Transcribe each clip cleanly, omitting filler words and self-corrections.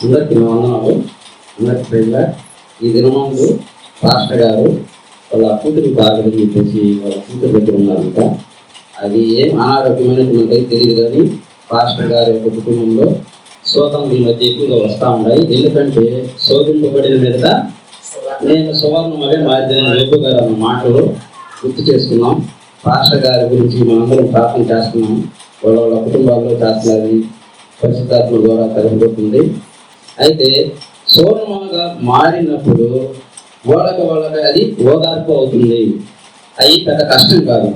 అందరికీ వందనాలు. అందరికి ప్రేమ. ఈ దినమందు పాస్టర్ గారు వాళ్ళ కూతురు బాగని చెప్పేసి వాళ్ళ కూతురు దగ్గర ఉన్నారంట. అది ఏం అనారోగ్యమైనటువంటి తెలియదు, కానీ పాస్టర్ గారి యొక్క కుటుంబంలో శోధనలు ఈ మధ్య ఎక్కువగా వస్తూ ఉన్నాయి. ఎందుకంటే శోధింపబడిన మీద నేను సువర్ణమనే మాధ్యమం రేపు గారు అన్న మాటలు గుర్తు చేసుకున్నాం. పాస్టర్ గారి గురించి మనందరం ప్రార్థన చేస్తున్నాం. వాళ్ళ కుటుంబాల్లో చేస్తున్నది పరిశుద్ధాత్మ ద్వారా కలుగుతుంది. అయితే సువర్ణముగా మారినప్పుడు వాళ్ళకి అది ఓదార్పు అవుతుంది. అది పెద్ద కష్టం కాదు.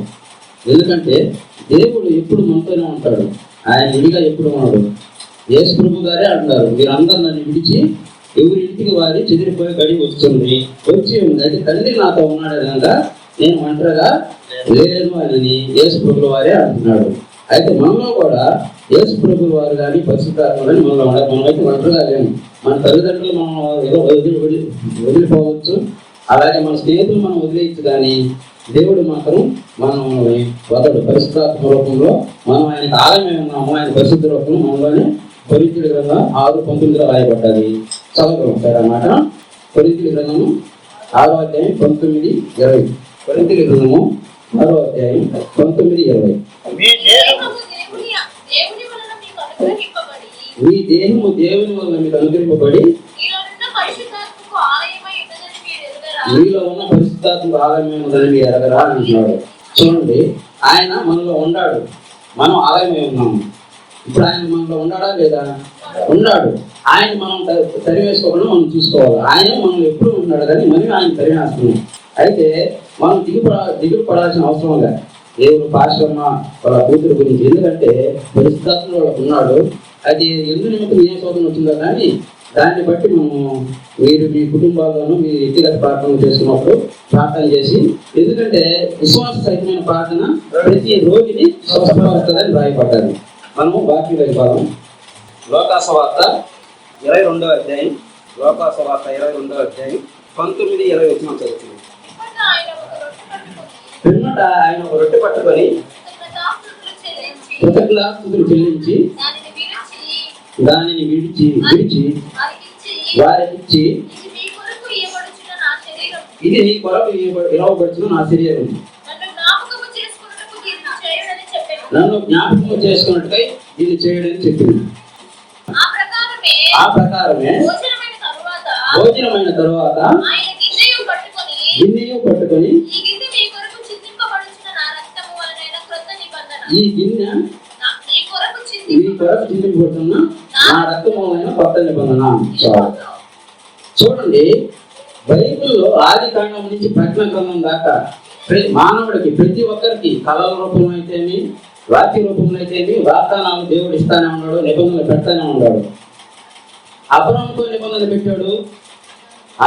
ఎందుకంటే దేవుడు ఎప్పుడు మనతోనే ఉంటాడు. ఆయన విడిగా ఎప్పుడు ఉన్నాడు. యేసు ప్రభు గారే అంటారు, మీరందరూ నన్ను విడిచి ఎవరి ఇంటికి వారి చెదిరిపోయి గడి వచ్చి ఉంది. అయితే తండ్రి నాతో ఉన్నాడు కనుక నేను ఒంటరిగా లేను అని యేసు ప్రభుల వారే అంటున్నాడు. అయితే మనలో కూడా యేసు ప్రభుల వారు కానీ పరిశుద్ధాత్మ కానీ మనలో ఉండాలి. మనమైతే ఒంటరిగా లేము. మన తల్లిదండ్రులు మనం ఏదో వదిలిపోవచ్చు, అలాగే మన స్నేహితులు మనం వదిలేయచ్చు, కానీ దేవుడు మాత్రం మనం వదడు. పరిశుద్ధాత్మ రూపంలో మనం ఆయనకు ఆలయమే ఉన్నాము. ఆయన పరిశుద్ధ రూపంలో మనలోనే కొరింథీయుల గ్రంథం 6:19 రాయబడ్డది. చదువుకోండి సార్ అన్నమాట. కొరింథీయుల గ్రంథము 6వ అధ్యాయం 19-20. కొరింథీయుల గ్రంథము 6వ అధ్యాయం 19-20. మీ దేహము దేవుని వల్ల మీకు అనుగ్రహింపబడి మీలో ఉన్న పరిశుద్ధాత్మకు ఆలయమే ఉందని మీరు ఎరగరా అంటున్నాడు. చూడండి, ఆయన మనలో ఉన్నాడు, మనం ఆలయమే ఉన్నాము. ఇప్పుడు ఆయన మనలో ఉన్నాడా లేదా? ఉన్నాడు. ఆయన మనం తరివేసుకోకుండా మనం చూసుకోవాలి. ఆయన మనం ఎప్పుడు ఉన్నాడు, కానీ మనం ఆయన తరివేస్తున్నాం. అయితే మనం దిగులు పడాల్సిన అవసరం లేదు. దేవుడు పాశ్రమ వాళ్ళ కూతురు గురించి, ఎందుకంటే పరిశుద్ధాత్మ వాళ్ళకు ఉన్నాడు. అది ఎందు నిమిత్తం ఏ శోధన వచ్చిందో కానీ దాన్ని బట్టి మీరు మీ కుటుంబాల్లోనూ మీ వ్యక్తిగత ప్రార్థన చేసుకున్నప్పుడు ప్రార్థన చేసి, ఎందుకంటే విశ్వాస సహితమైన ప్రార్థన ప్రతి రోగిని స్వస్థపరుస్తుందని రాయబడ్డారు. మనము వాక్యం వెళ్ళిపోదాం. లోకాసువార్త 22వ అధ్యాయం 19-20 వచ్చిన చదువుతుంది. పిమ్మట ఆయన ఒక రొట్టె పట్టుకొని కృతజ్ఞతాస్తుతులు చెల్లించి దానిని విడిచి వారికి ఇది నీ కొరకు ఇవ్వబడుచున్న నా శరీరం, నన్ను జ్ఞాపకం చేసుకున్నట్టుగా ఇది చేయడని చెప్పింది. ఆ ప్రకారమే భోజనమైన తరువాత గిన్నెయు పట్టుకొని ఈ గిన్నె మీ కొరకు చిందింపబడుతున్న నా రక్తమూలమైన కొత్త నిబంధన. చూడండి, బైబిల్లో ఆది కాండం నుంచి ప్రకటన గ్రంథం దాకా మానవుడికి ప్రతి ఒక్కరికి కళల రూపంలో అయితేమి వాక్య రూపంలో అయితేమి వాగ్దానాలు దేవుడు ఇస్తానే ఉన్నాడు, నిబంధనలు పెడతానే ఉన్నాడు. అబ్రహాముతో నిబంధన పెట్టాడు,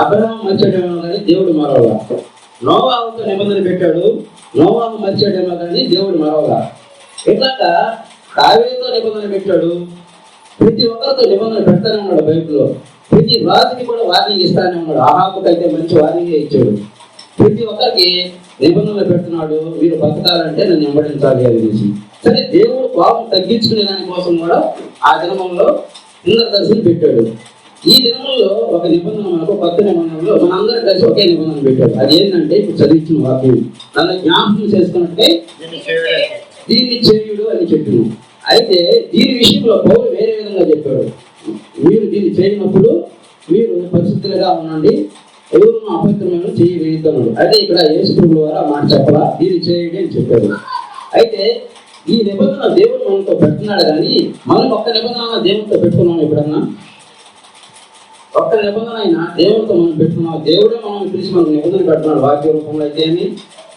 అబ్రహాం మర్చాడేమో కానీ దేవుడు మరోగా. నోవాహుతో నిబంధన పెట్టాడు, నోవాహు మర్చాడేమో కానీ దేవుడు మరోగా. ఇట్లాగా దావీదుతో నిబంధన పెట్టాడు. ప్రతి ఒక్కరితో నిబంధన పెడతానే ఉన్నాడు. బైబిల్లో ప్రతి రాజుకి కూడా వార్నింగ్ ఇస్తానే ఉన్నాడు. ఆహాబుకి అయితే మంచి వార్నింగే ఇచ్చాడు. ప్రతి ఒక్కరికి నిబంధనలు పెడుతున్నాడు, మీరు బతకాలంటే నన్ను వెంబడించాలి అనేసి. సరే, దేవుడు కోపం తగ్గించుకునే దానికోసం కూడా ఆ దినమంలో ఇంద్రదర్శనం పెట్టాడు. ఈ దినంలో ఒక నిబంధన మనకు కొత్త నిబంధనలో మనందరం కలిసి ఒకే నిబంధన పెట్టాడు. అది ఏంటంటే ఇప్పుడు చదివించిన వాక్యం, నన్ను జ్ఞాపకం చేసుకున్నట్టే దీన్ని చేయుడు అని చెప్పినాం. అయితే దీని విషయంలో పౌలు వేరే విధంగా చెప్పాడు. మీరు దీన్ని చేయనప్పుడు మీరు పరిశుద్ధులుగా ఉండండి, ఎవరు అపవిత్రమైన చేయవేయద్దన్నాడు. అదే ఇక్కడ యేసు ప్రభువు వారు ఆ మాట చెప్పరా, దీన్ని చేయండి అని చెప్పాడు. అయితే ఈ నిబంధన దేవుడు మనతో పెడుతున్నాడు, కానీ మనం ఒక్క నిబంధన దేవుడితో పెట్టుకున్నాం. ఎప్పుడన్నా ఒక్క నిబంధన అయినా దేవుడితో మనం పెట్టుకున్నాం. దేవుడే మనం పిలిచి మనకు నిబంధన పెడుతున్నాడు. వాక్య రూపంలో అయితే ఏమి,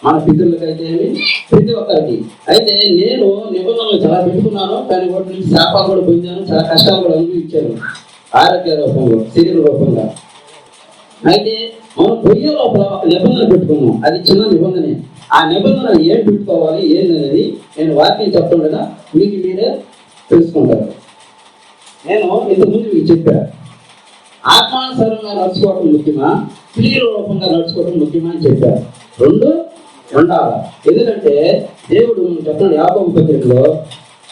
మన పితరులకైతే ఏమి, ప్రతి ఒక్కరికి. అయితే నేను నిబంధనలు చాలా పెట్టుకున్నాను, కానీ వాటి నుంచి శాపాలు కూడా పొందాను, చాలా కష్టాలు కూడా అనుభవించాను, ఆరోగ్య రూపంలో, శరీర రూపంగా. అయితే మనం పొయ్యే లోపల ఒక నిబంధన పెట్టుకున్నాం. అది చిన్న నిబంధనే. ఆ నిబంధన ఏం పెట్టుకోవాలి ఏందనేది నేను వాక్యం చెప్తుండగా మీకు మీరే తెలుసుకుంటారు. నేను ఇంతకుముందు మీకు చెప్పాను, ఆత్మానుసారంగా నడుచుకోవడం ముఖ్యమా, క్రియల రూపంగా నడుచుకోవడం ముఖ్యమా అని చెప్పారు. రెండు ఉండాలి. ఎందుకంటే దేవుడు మనం చెప్తున్నాడు యాకోబు పత్రికలో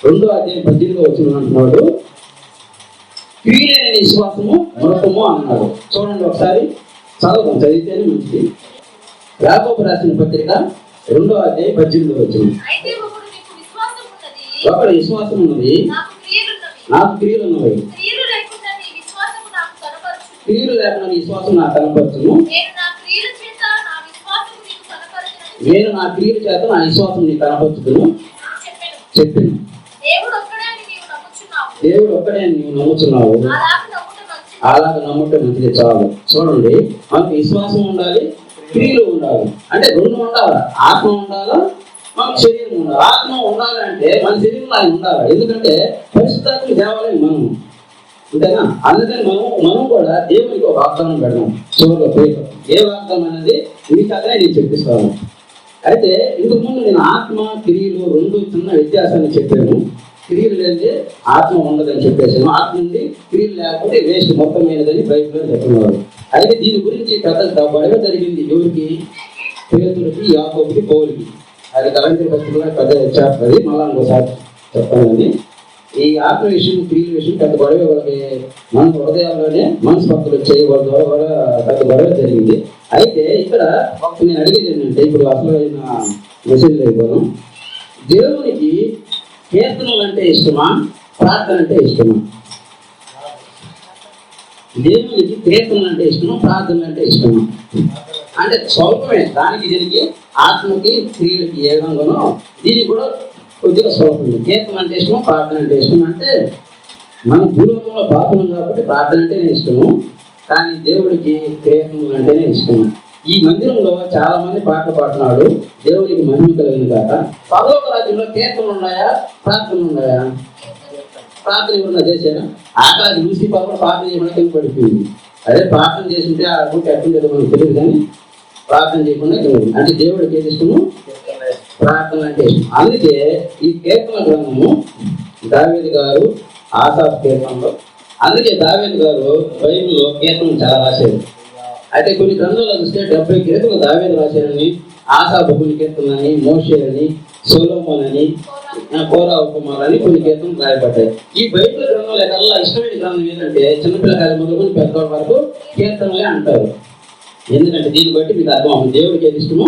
2వ అధ్యాయం 18 వచ్చిన అంటున్నాడు, క్రియలేని విశ్వాసము మృతము అన్నాడు. చూడండి ఒకసారి చదువుతాం, చదివితేనే మంచిది. యాకోబు రాసిన పత్రిక 2వ అధ్యాయం 18వ వచనం. ఒకడు విశ్వాసం ఉన్నది, నాకు క్రియలు ఉన్నవి, క్రియలు లేకుండా నీ విశ్వాసం నాకు కనపరచును. నేను నా క్రియల చేత నా విశ్వాసం నీకు కనపరుచుదును చెప్పాను. దేవుడు ఒక్కడే నీవు నమ్ముతున్నావు, అలాగ నమ్ముటే మంచిది చాలు. చూడండి, మనకు విశ్వాసం ఉండాలి, క్రియలు ఉండాలి. అంటే రెండు ఉండాలి, ఆత్మ ఉండాలా, మనకు శరీరం ఉండాలి. ఆత్మ ఉండాలంటే మన శరీరంలో ఆయన ఉండాలి. ఎందుకంటే పరిశుద్ధాత్మ దేవాలయం మనం, అంతేనా? అందుకని మనం కూడా దేవునికి ఒక వాగ్దానం పెడదాం. చివరిలో పేరు ఏ వాగ్దానం అనేది మీకు అదే నేను చెప్పిస్తాను. అయితే ఇంతకుముందు నేను ఆత్మ క్రియలు రెండు చిన్న వ్యత్యాసాన్ని చెప్పాను. క్రియలు లేదే ఆత్మ ఉండదని చెప్పేసాను. ఆత్మ నుండి క్రియలు లేకపోతే వేస్ట్ మొత్తమైనదని బైబిల్లో చెప్తున్నారు. అయితే దీని గురించి పెద్ద గొడవ జరిగింది. ఎవరికి? పేతురుకి, యాకోబుకి, పౌలుకి. అది కలంకరి పత్రికలో పెద్ద చెప్పాలి. మళ్ళా ఇంకోసారి చెప్పాలని ఈ ఆత్మ విషయం, క్రియల విషయం పెద్ద గొడవ వాళ్ళకి మన హృదయాల్లోనే మనసు పక్కలు చేయడం ద్వారా కూడా పెద్ద గొడవ జరిగింది. అయితే ఇక్కడ నేను అడిగేది ఏంటంటే, ఇప్పుడు అసలు మెసేజ్ లేదు, దేవునికి కీర్తనలు అంటే ఇష్టమా, ప్రార్థన అంటే ఇష్టమా? దేవునికి కీర్తనలు అంటే ఇష్టమా, ప్రార్థనలు అంటే ఇష్టమా? అంటే స్వల్పమే, దానికి దీనికి ఆత్మకి క్రియలకి ఏ విధంగానో దీనికి కూడా కొద్దిగా స్వల్పమే. కీర్తన అంటే ఇష్టమా, ప్రార్థన అంటే ఇష్టం. అంటే మన భూలోకంలో పాపం కాబట్టి ప్రార్థన అంటేనే ఇష్టము, కానీ దేవుడికి కీర్తనలు అంటేనే ఇష్టము. ఈ మందిరంలో చాలా మంది పాటలు పాడుతున్నాడు, దేవుడికి మహిమ కలిగిన కాక. పరలోక రాజ్యంలో కీర్తనలు ఉన్నాయా, ప్రార్థనలు ఉన్నాయా? ప్రార్థన ఎవరన్నా చేశారా? ఆకాశం చూసి పాపం ప్రార్థన చేయకుండా కింద పడిపోయింది. అదే ప్రార్థన చేస్తుంటే ఆ గుట్టి ఎక్కడ మనకు తెలియదు, కానీ ప్రార్థన చేయకుండా కింద. అంటే దేవుడికి ఏది ఇష్టము? ప్రార్థన అంటే ఇష్టం. అందుకే ఈ కీర్తన గ్రంథము దావీదు గారు ఆసాఫ్ కీర్తనలో, అందుకే దావీదు గారు బైబిల్లో కీర్తనలు చాలా రాశారు. అయితే కొన్ని గ్రంథాల్లో చూస్తే 70 కీర్తనలు దావీదు రాశారని, ఆసాఫు కొన్ని కీర్తనలని, మోషే అని, సొలొమోన్ అని, కోరా ఉపమాలని కొన్ని కీర్తనలు రాయబడ్డాయి. ఈ బైబిల్ గ్రంథంలో కల్లా ఇష్టమైన గ్రంథం ఏంటంటే చిన్నపిల్లకాయల మొదలుకొని పెద్దవాళ్ళ వరకు కీర్తనలే అంటారు. ఎందుకంటే దీన్ని బట్టి మీకు అర్థం అవుతుంది దేవుడికి ఏది ఇష్టమో,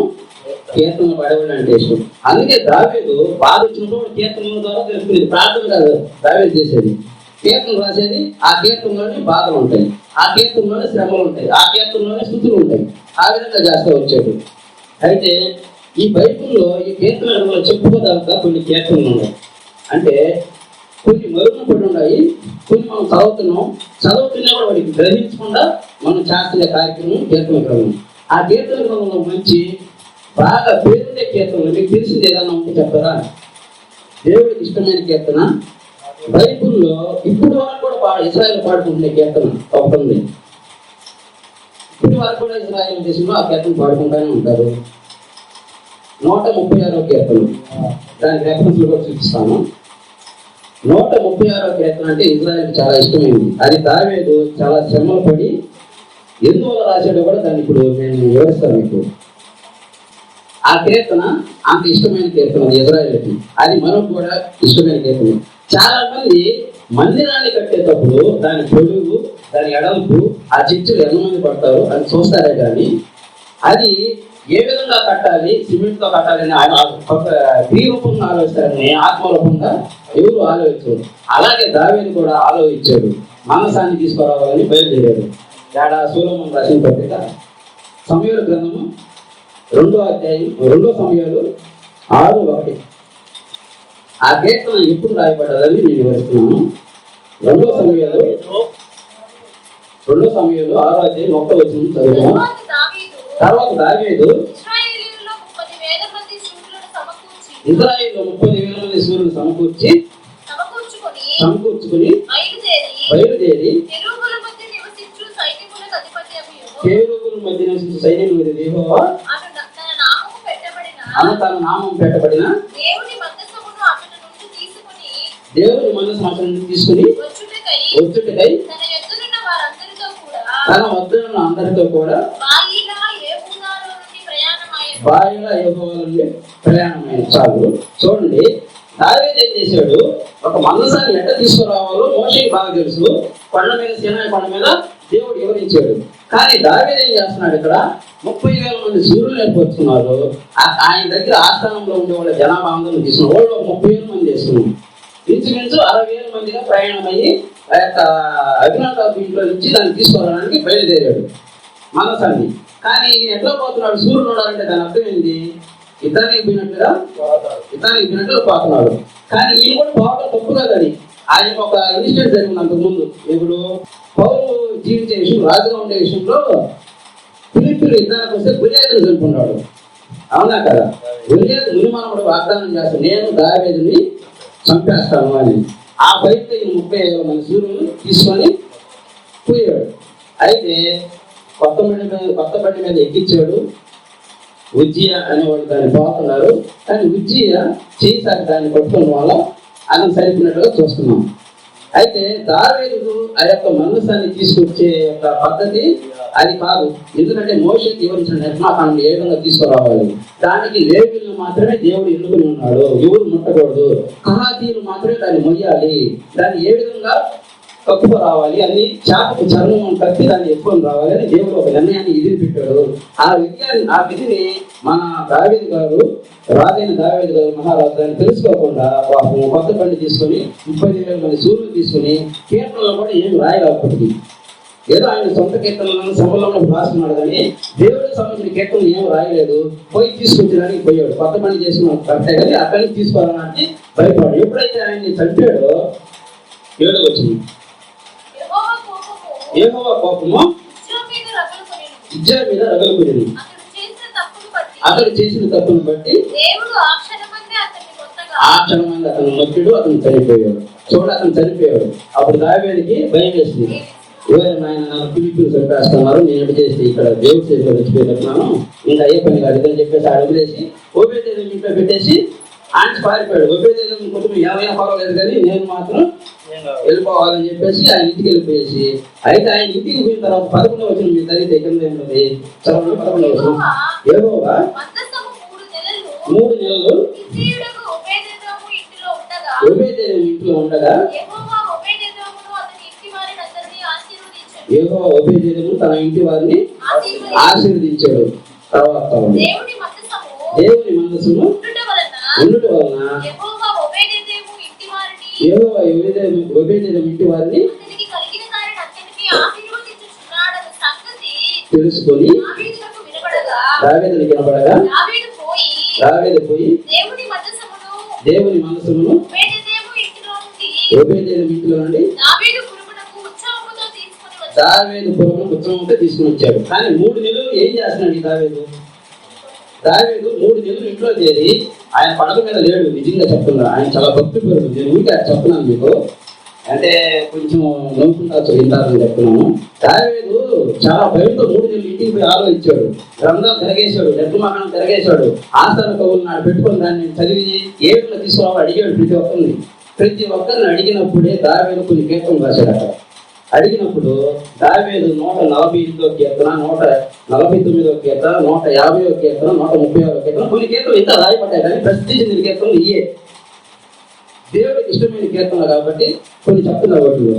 కీర్తనలు పడేవాళ్ళు అంటే ఇష్టం. అందుకే దావీదు బాధ వచ్చినప్పుడు కీర్తనల ద్వారా తెలుసుకునేది. ప్రార్థన కాదు దావీదు చేసేది, కీర్తనలు రాసేది. ఆ కీర్తనలోనే బాధలు ఉంటాయి, ఆ కీర్తనలోనే శ్రమలు ఉంటాయి, ఆ కీర్తనలోనే స్థుతులు ఉంటాయి. ఆ విధంగా చేస్తూ వచ్చాడు. అయితే ఈ బైబిల్లో ఈ కీర్తనలో చెప్పుకోదాకా కొన్ని కీర్తనలు ఉన్నాయి. అంటే కొన్ని మరుగున పడి ఉన్నాయి, కొన్ని మనం చదువుతున్నా కూడా వాడికి గ్రహించకుండా మనం చేస్తున్న కార్యక్రమం కీర్తన గ్రంథం. ఆ కీర్తన గ్రంథంలో మంచి బాగా పేరుండే కీర్తనలు మీకు తెలిసింది ఏదన్నా ఉంటే చెప్తారా? దేవుడికి ఇష్టమైన కీర్తన బైబిల్లో ఇప్పుడు వరకు కూడా ఇశ్రాయేల్ పాడుకుంటున్న కీర్తన ఒకటి ఉంది. ఇప్పుడు వరకు కూడా ఇశ్రాయేల్ దేశంలో ఆ కీర్తన పాడుకుంటూనే ఉంటారు. 136వ కీర్తన, దానికి రెఫరెన్స్లు కూడా చూపిస్తాను. 136వ కీర్తన అంటే ఇశ్రాయేల్కి చాలా ఇష్టమైంది. అది దావీదు చాలా శ్రమలు పడి ఎందువల్ల రాశాడో కూడా దాన్ని ఇప్పుడు నేను వివరిస్తాను మీకు. ఆ కీర్తన అంత ఇష్టమైన కీర్తన ఇశ్రాయేలుకి, అది మనకు కూడా ఇష్టమైన కీర్తన. చాలా మంది మందిరాన్ని కట్టేటప్పుడు దాని పొడుగు, దాని ఎడల్పు, ఆ చిచ్చులు ఎంతమంది పడతారు అని చూస్తారే కానీ అది ఏ విధంగా కట్టాలి, సిమెంట్ తో కట్టాలని ఆయన ఒక క్రియ రూపంగా ఆలోచిస్తారని ఆత్మరూపంగా ఎవరు ఆలోచించారు. అలాగే దావీదు కూడా ఆలోచించాడు, మనసాన్ని తీసుకురావాలని బయలుదేరాడు. సొలొమోను రాసిన పత్రిక సమూయేలు గ్రంథము 2వ అధ్యాయం 2 సమూయేలు 6:1. ఆ కీర్తన ఎప్పుడు రాయబడ్డదని నేను వివరిస్తున్నాను. 2 సమూయేలు 6వ అధ్యాయం 1వ వచనం చదువుతాను. తర్వాత దావీదు ఇశ్రాయేలులో 30,000 మంది శూరులను సమకూర్చి బయలుదేరి కెరూబుల మధ్య నివసించు సైన్యములకు యెహోవా తన నామం పెట్టబడిన దేవుని మందసమును నుండి తీసుకుని వచ్చుటకై తన వద్దనున్న అందరితో కూడా బాయిల యెహోవా నుండి ప్రయాణమైన. చాలు చూడండి, దావీదు ఏం చేశాడు, ఒక మందసాన్ని ఎట్ట తీసుకురావాలో మోషేకి బాగా తెలుసు. కొండ మీద, సీనాయి కొండ మీద దేవుడు వివరించాడు. కానీ దావీదు ఏం చేస్తున్నాడు, ఇక్కడ 30,000 మంది సూర్యులు ఏర్పరుచుకున్నారు. ఆయన దగ్గర ఆస్థానంలో ఉండే వాళ్ళ జనాభా అందరం తీసుకున్నారు. వాళ్ళు 30,000 మంది చేసుకున్నారు. ఇంచుమించు 60,000 మందిగా ప్రయాణమయ్యి ఆ యొక్క అభినాథ్ ఇంట్లో నుంచి దాన్ని తీసుకురావడానికి బయలుదేరాడు మనసాన్ని. కానీ ఎట్లా పోతున్నాడు, సూర్యుడు ఉన్నాడంటే దాని అర్థం ఏంటి, యుద్ధానికి పోయినట్టుగా పోతున్నాడు. కానీ ఈయన కూడా పోవడం తప్పు కదని ఆయన ఒక ఇన్సిడెంట్ జరిగింది అంతకుముందు. ఇప్పుడు పౌరు జీవించే విషయం, రాజుగా ఉండే విషయంలో ఫిలిప్పీలు యుద్ధానికి వస్తే గుర్యాదుని చంపుకున్నాడు. అవునా కదా? గుర్యాదు మునిమానవుడు వాగ్దానం చేస్తాడు, నేను దావీదుని చంపేస్తాను అని. ఆ బయట 30,000 మంది సూర్యులు తీసుకొని పోయాడు. అయితే కొత్త బండి మీద ఎక్కించాడు. ఉజ్జియా అనేవాడు దాన్ని పోతున్నారు. కానీ ఉజ్జియా చేసాక దాన్ని పట్టుకోవడం వల్ల అది సరిపోయినట్టుగా చూస్తున్నాం. అయితే దావీదు ఆ యొక్క మనసాన్ని తీసుకొచ్చే యొక్క పద్ధతి అది కాదు. ఎందుకంటే మోషేకి వివరించిన నిర్మాణాన్ని ఏ విధంగా తీసుకురావాలి, దానికి లేవీయులను మాత్రమే దేవుడు ఎన్నుకుని ఉన్నాడు. ఎవరు ముట్టకూడదు, కహాతీయులు మాత్రమే దాన్ని మొయ్యాలి. దాన్ని ఏ విధంగా కప్పుకు రావాలి, అన్ని చేపకు చర్మం కప్పి దాన్ని ఎక్కువ రావాలి అని దేవుడు ఒక నిర్ణయాన్ని విధిని పెట్టాడు. ఆ విధిని మన దావీదు గారు, రాజైన దావీదు గారు మహారాజు దాన్ని తెలుసుకోకుండా కొత్త బండి తీసుకొని 30,000 మంది సూర్యులు తీసుకుని కీర్తనలో కూడా ఏమి రాయలేకపోతుంది. ఏదో ఆయన సొంత కీర్తనలను సభలో రాస్తున్నాడు కానీ దేవుడికి సంబంధించిన కీర్తనలు ఏమి రాయలేదు. పోయి తీసుకొచ్చడానికి పోయాడు. కొత్త బండి చేసిన కరెక్టే కానీ అక్కడి నుంచి తీసుకోవాలని భయపడాడు. ఎప్పుడైతే ఆయన్ని చంపాడో 7 వచ్చింది, యెహోవా కోపము ఇజ్రా మీద రగలుకునేది. అతడు చేసిన తప్పును బట్టి ఆ క్షణమంది అతను మొక్కడు, అతను చనిపోయాడు. అతను చనిపోయాడు. అప్పుడు దావీదుకి భయం వేసింది. ఎవరైనా ఆయన నన్ను ఫిలిప్పీలు చంపేస్తున్నారు, నేను ఎటు చేసి ఇక్కడ దేవుడి చేతిలో వచ్చిపోయినట్టున్నాను, ఇంకా అయ్యే పని కాదు అని చెప్పేసి ఆడ వదిలేసి ఓబేదేదోము ఇంట్లో పెట్టేసి ఆయన పారిపోయాడు. ఓబేదేదోము కుటుంబం ఏమైనా పర్వాలేదు కానీ నేను మాత్రం వెళ్ళిపోవాలని చెప్పేసి ఆయన ఇంటికి వెళ్ళిపోయేసి, అయితే ఆయన ఇంటికి పోయిన తర్వాత 11వ వచనం మీరు చదివితే కింద ఏమున్నది, చదవండి. 11వ వచనం, యెహోవా 3 నెలలు ఓబేదేదోము ఇంట్లో ఉండగా యెహోవా ఓబేదేదోము తన ఇంటి వారిని ఆశీర్వదించాడు. తర్వాత దేవుని మందసము ఉండుట వలన యెహోవా ఓబేదేదోము ఇంటి వారిని తెలుసుకొని దావీదునికి వినబడగా దావీదు పోయి దేవుని మనసును ఓబేదేదోము ఇంటిలో నుండి దావీదు పురమును ఉత్సవంతో తీసుకుని వచ్చాడు. కానీ 3 నెలలు ఏం చేస్తున్నాడు ఈ దావీదు 3 నెలలు ఇంట్లో చేరి ఆయన పడక మీద లేడు. నిజంగా చెప్తున్నా, ఆయన చాలా భక్తి పరుడు. నేను ఊరికే చెప్తున్నాను మీకు, అంటే కొంచెం నవ్వుకుంటా వింటారని చెప్తున్నాను. దావీదు చాలా భయంతో 3 నెలలు ఇంటికి పోయి ఆలోచించాడు. గ్రంథాలు తిరగేశాడు, నిర్మాణం తిరగేశాడు. ఆస్థాన కవులు నాడు పెట్టుకుని దాన్ని చదివి ఏ విధంగా తీసుకోవాలో అడిగాడు. ప్రతి ఒక్కరిని అడిగినప్పుడే దావీదు కొన్ని కీర్తనలు రాశాడు. అక్కడ అడిగినప్పుడు దావీదు 148వ కీర్తన, 149వ కీర్తన, 150వ కీర్తన, 136వ కీర్తన, కొన్ని కీర్తనలు ఇంకా రాయబడ్డాయి. కానీ ప్రసిద్ధి చెందిన కీర్తనలు ఇయే, దేవుడికి ఇష్టమైన కీర్తనలు కాబట్టి కొన్ని చెప్తున్నారు. వాటిలో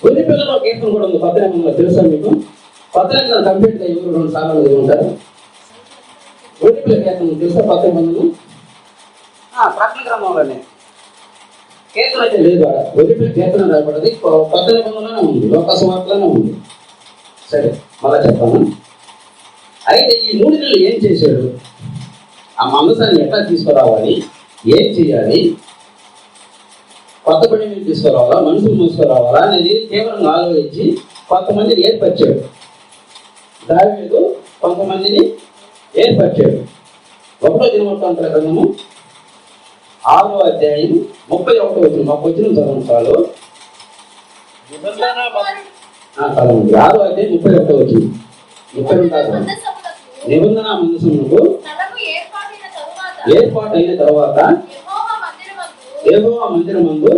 కొన్ని పిల్లల కీర్తన కూడా ఉంది. 18 తెలుసా మీకు? 18 కంప్లీట్ గా ఎవరు 2 సార్లు ఉంటారు. కొన్ని పిల్లల కీర్తన తెలుసా? 18 ప్రకటన గ్రంథంలోనే కీర్తన అయితే లేదు. ఒలిపిల కీర్తన రాయబడ్డది 19లోనే ఉంది, లోకసువార్తలోనే ఉంది. సరే, మళ్ళా చెప్తాను. అయితే ఈ 3 నెలలు ఏం చేశాడు, ఆ మందసాన్ని ఎట్లా తీసుకురావాలి, ఏం చేయాలి, కొత్త పని మీద తీసుకురావాలా, మనుషులు మోసుకురావాలా అనేది తీవ్రంగా ఆలోచించి కొంతమందిని ఏర్పరిచాడు. దావీదు కొంతమందిని ఏర్పరిచాడు. 1వ దినవృత్తాంతాల గ్రంథము 6వ అధ్యాయం 31వ వచనం. మాకు వచ్చిన చదవండి. 6వ అధ్యాయం 31వ వచనం. 32 నిబంధన మందసమునకు ఏర్పాటైన తర్వాత యెహోవా మందిరమందు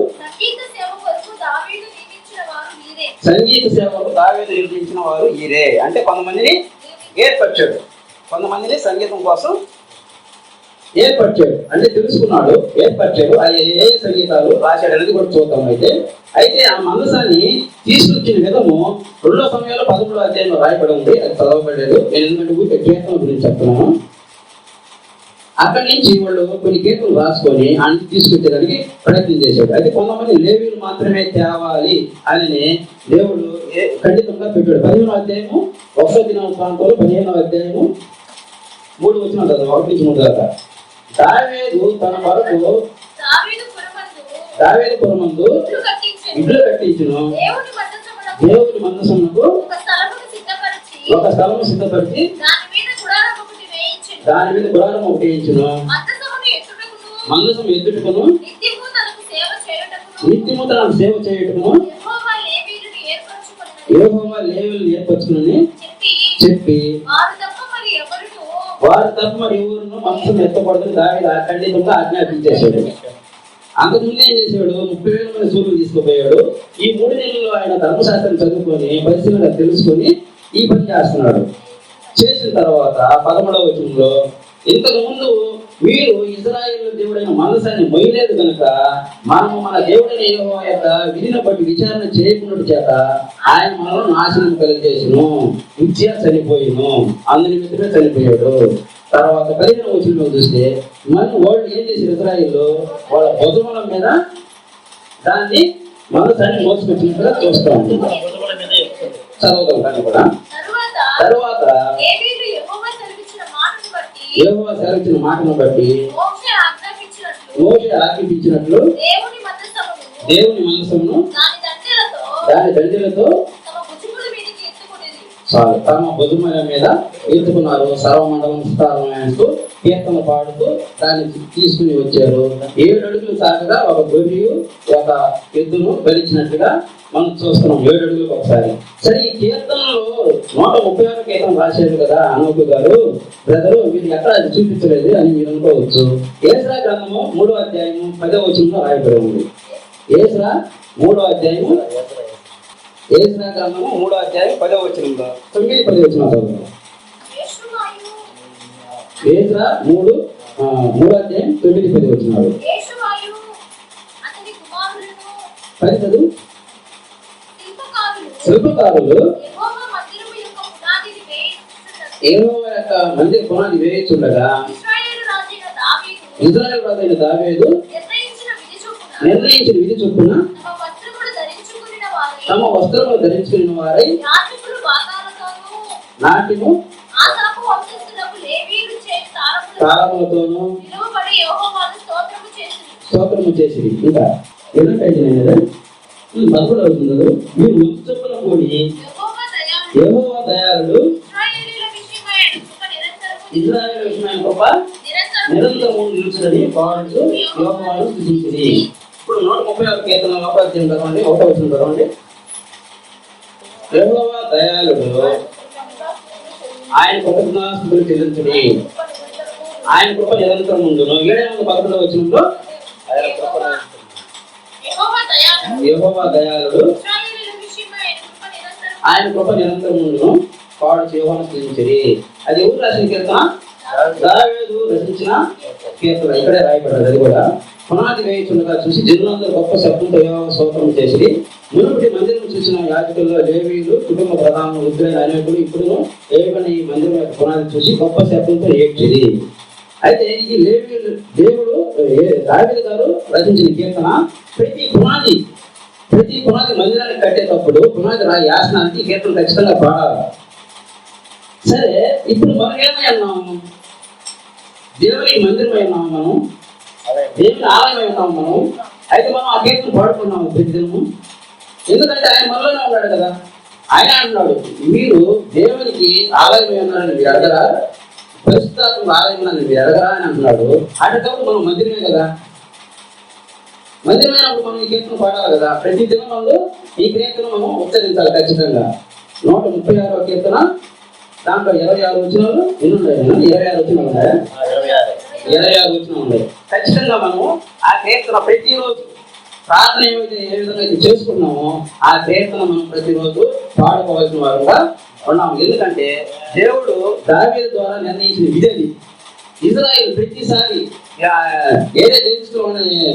సంగీత సేవకు దావీదు నిర్మించిన వారు వీరే. అంటే కొంతమందిని ఏర్పరిచాడు, కొంతమందిని సంగీతం కోసం ఏర్పరిచాడు, అంటే తెలుసుకున్నాడు, ఏర్పరిచాడు. అది ఏ సంగీతాలు రాశాడు అనేది కూడా చూద్దాం. అయితే ఆ మందసాన్ని తీసుకొచ్చిన విధము 2 సమయాల్లో 13వ అధ్యాయంలో రాయబడి ఉంది. అది చదవబడలేదు, నేను ఎందుకంటే ఊరికే కీర్తన గురించి చెప్తున్నాను. అక్కడి నుంచి వాళ్ళు కొన్ని కీర్తనలు రాసుకొని ఆయన తీసుకొచ్చేదానికి ప్రయత్నం చేశాడు. అయితే కొంతమంది లేవీలు మాత్రమే తేవాలి అని దేవుడు ఖండితంగా పెట్టాడు. 15వ అధ్యాయము 1వ దినం ప్రాంతంలో 15వ అధ్యాయము 3 వచనం కదా, 1 నుంచి 3 దాకా. దావీదు తన కొరకు దావీదు పురమందు ఇల్లు కట్టించును, దేవుని మందసమునకు ఒక స్థలము సిద్ధపరిచి దాని మీద గుడారం ఒకటి వేయించును, మందసం ఎత్తుటకును నిత్యము తనకు సేవ చేయుటకును యెహోవా లేవీయులను ఏర్పరచుకుని చెప్పి వారు తప్ప మరి ఎవరును మందసం ఎత్తకూడదని దావీదు ఖండితంగా ఆజ్ఞాపించేశాడు. అంతకుముందు ఏం చేశాడు, 30,000 మంది సూర్యులు తీసుకుపోయాడు. ఈ 3 నెలల్లో ఆయన ధర్మశాస్త్రం చదువుకొని పరిశీలన తెలుసుకొని ఈ పని చేస్తున్నాడు. చేసిన తర్వాత 11వ వచనంలో, ఇంతకు ముందు మీరు ఇశ్రాయేలు దేవుడైన మనసాన్ని మొయ్యలేదు కనుక మనము మన దేవుడైన యెహోవా యొక్క విధిని బట్టి విచారణ చేయకున్నట్టు చేత ఆయన మనల్ని నాశనం కలిగేసును, విద్య చనిపోయిను, అందునిమిత్తమే చనిపోయాడు. తర్వాత 15వ వచనంలో చూస్తే మన వాళ్ళు ఏం చేశారు, ఇశ్రాయేలు వాళ్ళ భుజముల మీద దాన్ని మనసాన్ని మోసుకొచ్చినట్టుగా చూస్తూ ఉంటుంది. చదువుతాం కానీ కూడా. తరువాత యెహోవా సెలవిచ్చిన మాటను బట్టి మోషే ఆజ్ఞాపించినట్లు దేవుని మనసమును దాని దండెలతో తమ భుజముల మీద ఎత్తుకున్నారు. సర్వమండలం స్థానస్తూ కీర్తన పాడుతూ దాన్ని తీసుకుని వచ్చారు. 7 అడుగులు సాగగా ఒక గొర్రెయు ఒక ఎద్దును భరించినట్టుగా మనం చూస్తున్నాం. 7 అడుగులకు ఒకసారి. సరే, ఈ కీర్తనలో 136 కీర్తన రాశాడు కదా అనూపు గారు, బ్రదరు మీరు ఎక్కడ అది చూపించలేదు అని మీరు అనుకోవచ్చు. ఏజ్రా గ్రంథము 3వ అధ్యాయము 10వ వచనంలో రాయబడి ఉంది. ఏజ్రా 3వ అధ్యాయము ఏజ్రా గ్రంథము 3వ అధ్యాయం 10వ వచనంలో 9-10 వచనాలు చదువుతాం. ఏజ్రా 3వ అధ్యాయం 9-10 వచనాలు. 10 చదువు. శిల్పకారులు యెహోవా యొక్క మందిర పునాది వేయించుండగా ఇశ్రాయేలు రాజైన దావీదు నిర్ణయించిన విధి చొప్పున తమ వస్త్రములు ధరించుకున్న వారై నాట్యము తాళములతోనూ స్తోత్రము చేసిరి. ఇంకా ఎన్నో బతుకులు అవుతున్నారు. మీరు ముందు చొప్పున కూడి యెహోవా దయాళుడు ఇశ్రాయేలు విషయమైన గొప్ప నిరంతరము నిలుచుదని పాడుతూ యెహోవాను స్తుతించిరి. ఇప్పుడు 136 కీర్తన 1వ అధ్యాయం చదవండి, 1వ వచనం చదవండి. యెహోవా దయాళుడు, ఆయన కృతజ్ఞతాస్తుతులు చెల్లించుడి, ఆయన కృప నిరంతరం ఉండును. 7-11 వచనంలో యెహోవా దయాళుడు, ఆయన కృప నిరంతరం ఉండును, పాడు యెహోవాను స్తుతించిరి. అది ఎవరు రాసిన కీర్తన? దావీదు రచించిన కీర్తన. ఇక్కడే రాయబడ్డది. అది కూడా పునాది వేయించుండగా చూసి జనులందరూ గొప్ప శబ్దంతో యెహోవా స్తోత్రం చేసిరి. మునుపటి మందిరం చూసిన యాజకుల్లో లేవీయులు, కుటుంబ ప్రధానులు, వృద్ధులైన అనేకులు ఇప్పుడు లేవని ఈ మందిరం యొక్క పునాది చూసి గొప్ప శబ్దంతో ఏడ్చిరి. అయితే ఈ లేవీయులు దేవుడు దావీదు గారు రచించిన కీర్తన. ప్రతి పునాది మందిరాన్ని కట్టేటప్పుడు పునాది రాయి యాసనానికి కీర్తన ఖచ్చితంగా పాడాలి. సరే, ఇప్పుడు మనం ఏమై ఉన్నాము? దేవుని మందిరమై ఉన్నాము, మనం దేవుని ఆలయమై ఉన్నాము మనం. అయితే మనం ఆ కీర్తన పాడుకున్నాము ప్రతి దినము. ఎందుకంటే ఆయన మనలోనే ఉన్నాడు కదా. ఆయన అంటున్నాడు, మీరు దేవునికి ఆలయమై ఉన్నారని మీరు అడగరా, పరిశుద్ధాత్మ ఆలయం మీరు ఎడగరా అని అంటున్నాడు. అటప్పుడు మనం మందిరమే కదా. మందిరమైనప్పుడు మనం ఈ కీర్తన పాడాలి కదా. ప్రతి దినమంలో ఈ కీర్తన మనం ఉచ్చరించాలి ఖచ్చితంగా. 136వ కీర్తన, దాంట్లో 26 వచనాలు ఎన్నున్నాయి? 26 వచనాలు ఉన్నాయా? 26 వచనాలు ఉన్నాయి. ఖచ్చితంగా మనము ఆ కీర్తన ప్రతిరోజు ప్రార్థన ఏ విధంగా అయితే చేసుకున్నామో ఆ కీర్తన మనం ప్రతిరోజు పాడుకోవాల్సిన వారుగా ఉన్నాము. ఎందుకంటే దేవుడు దావీదు ద్వారా నిర్ణయించిన విధి అది. ఇజ్రాయెల్ ప్రతిసారి ఏదే దేశంలో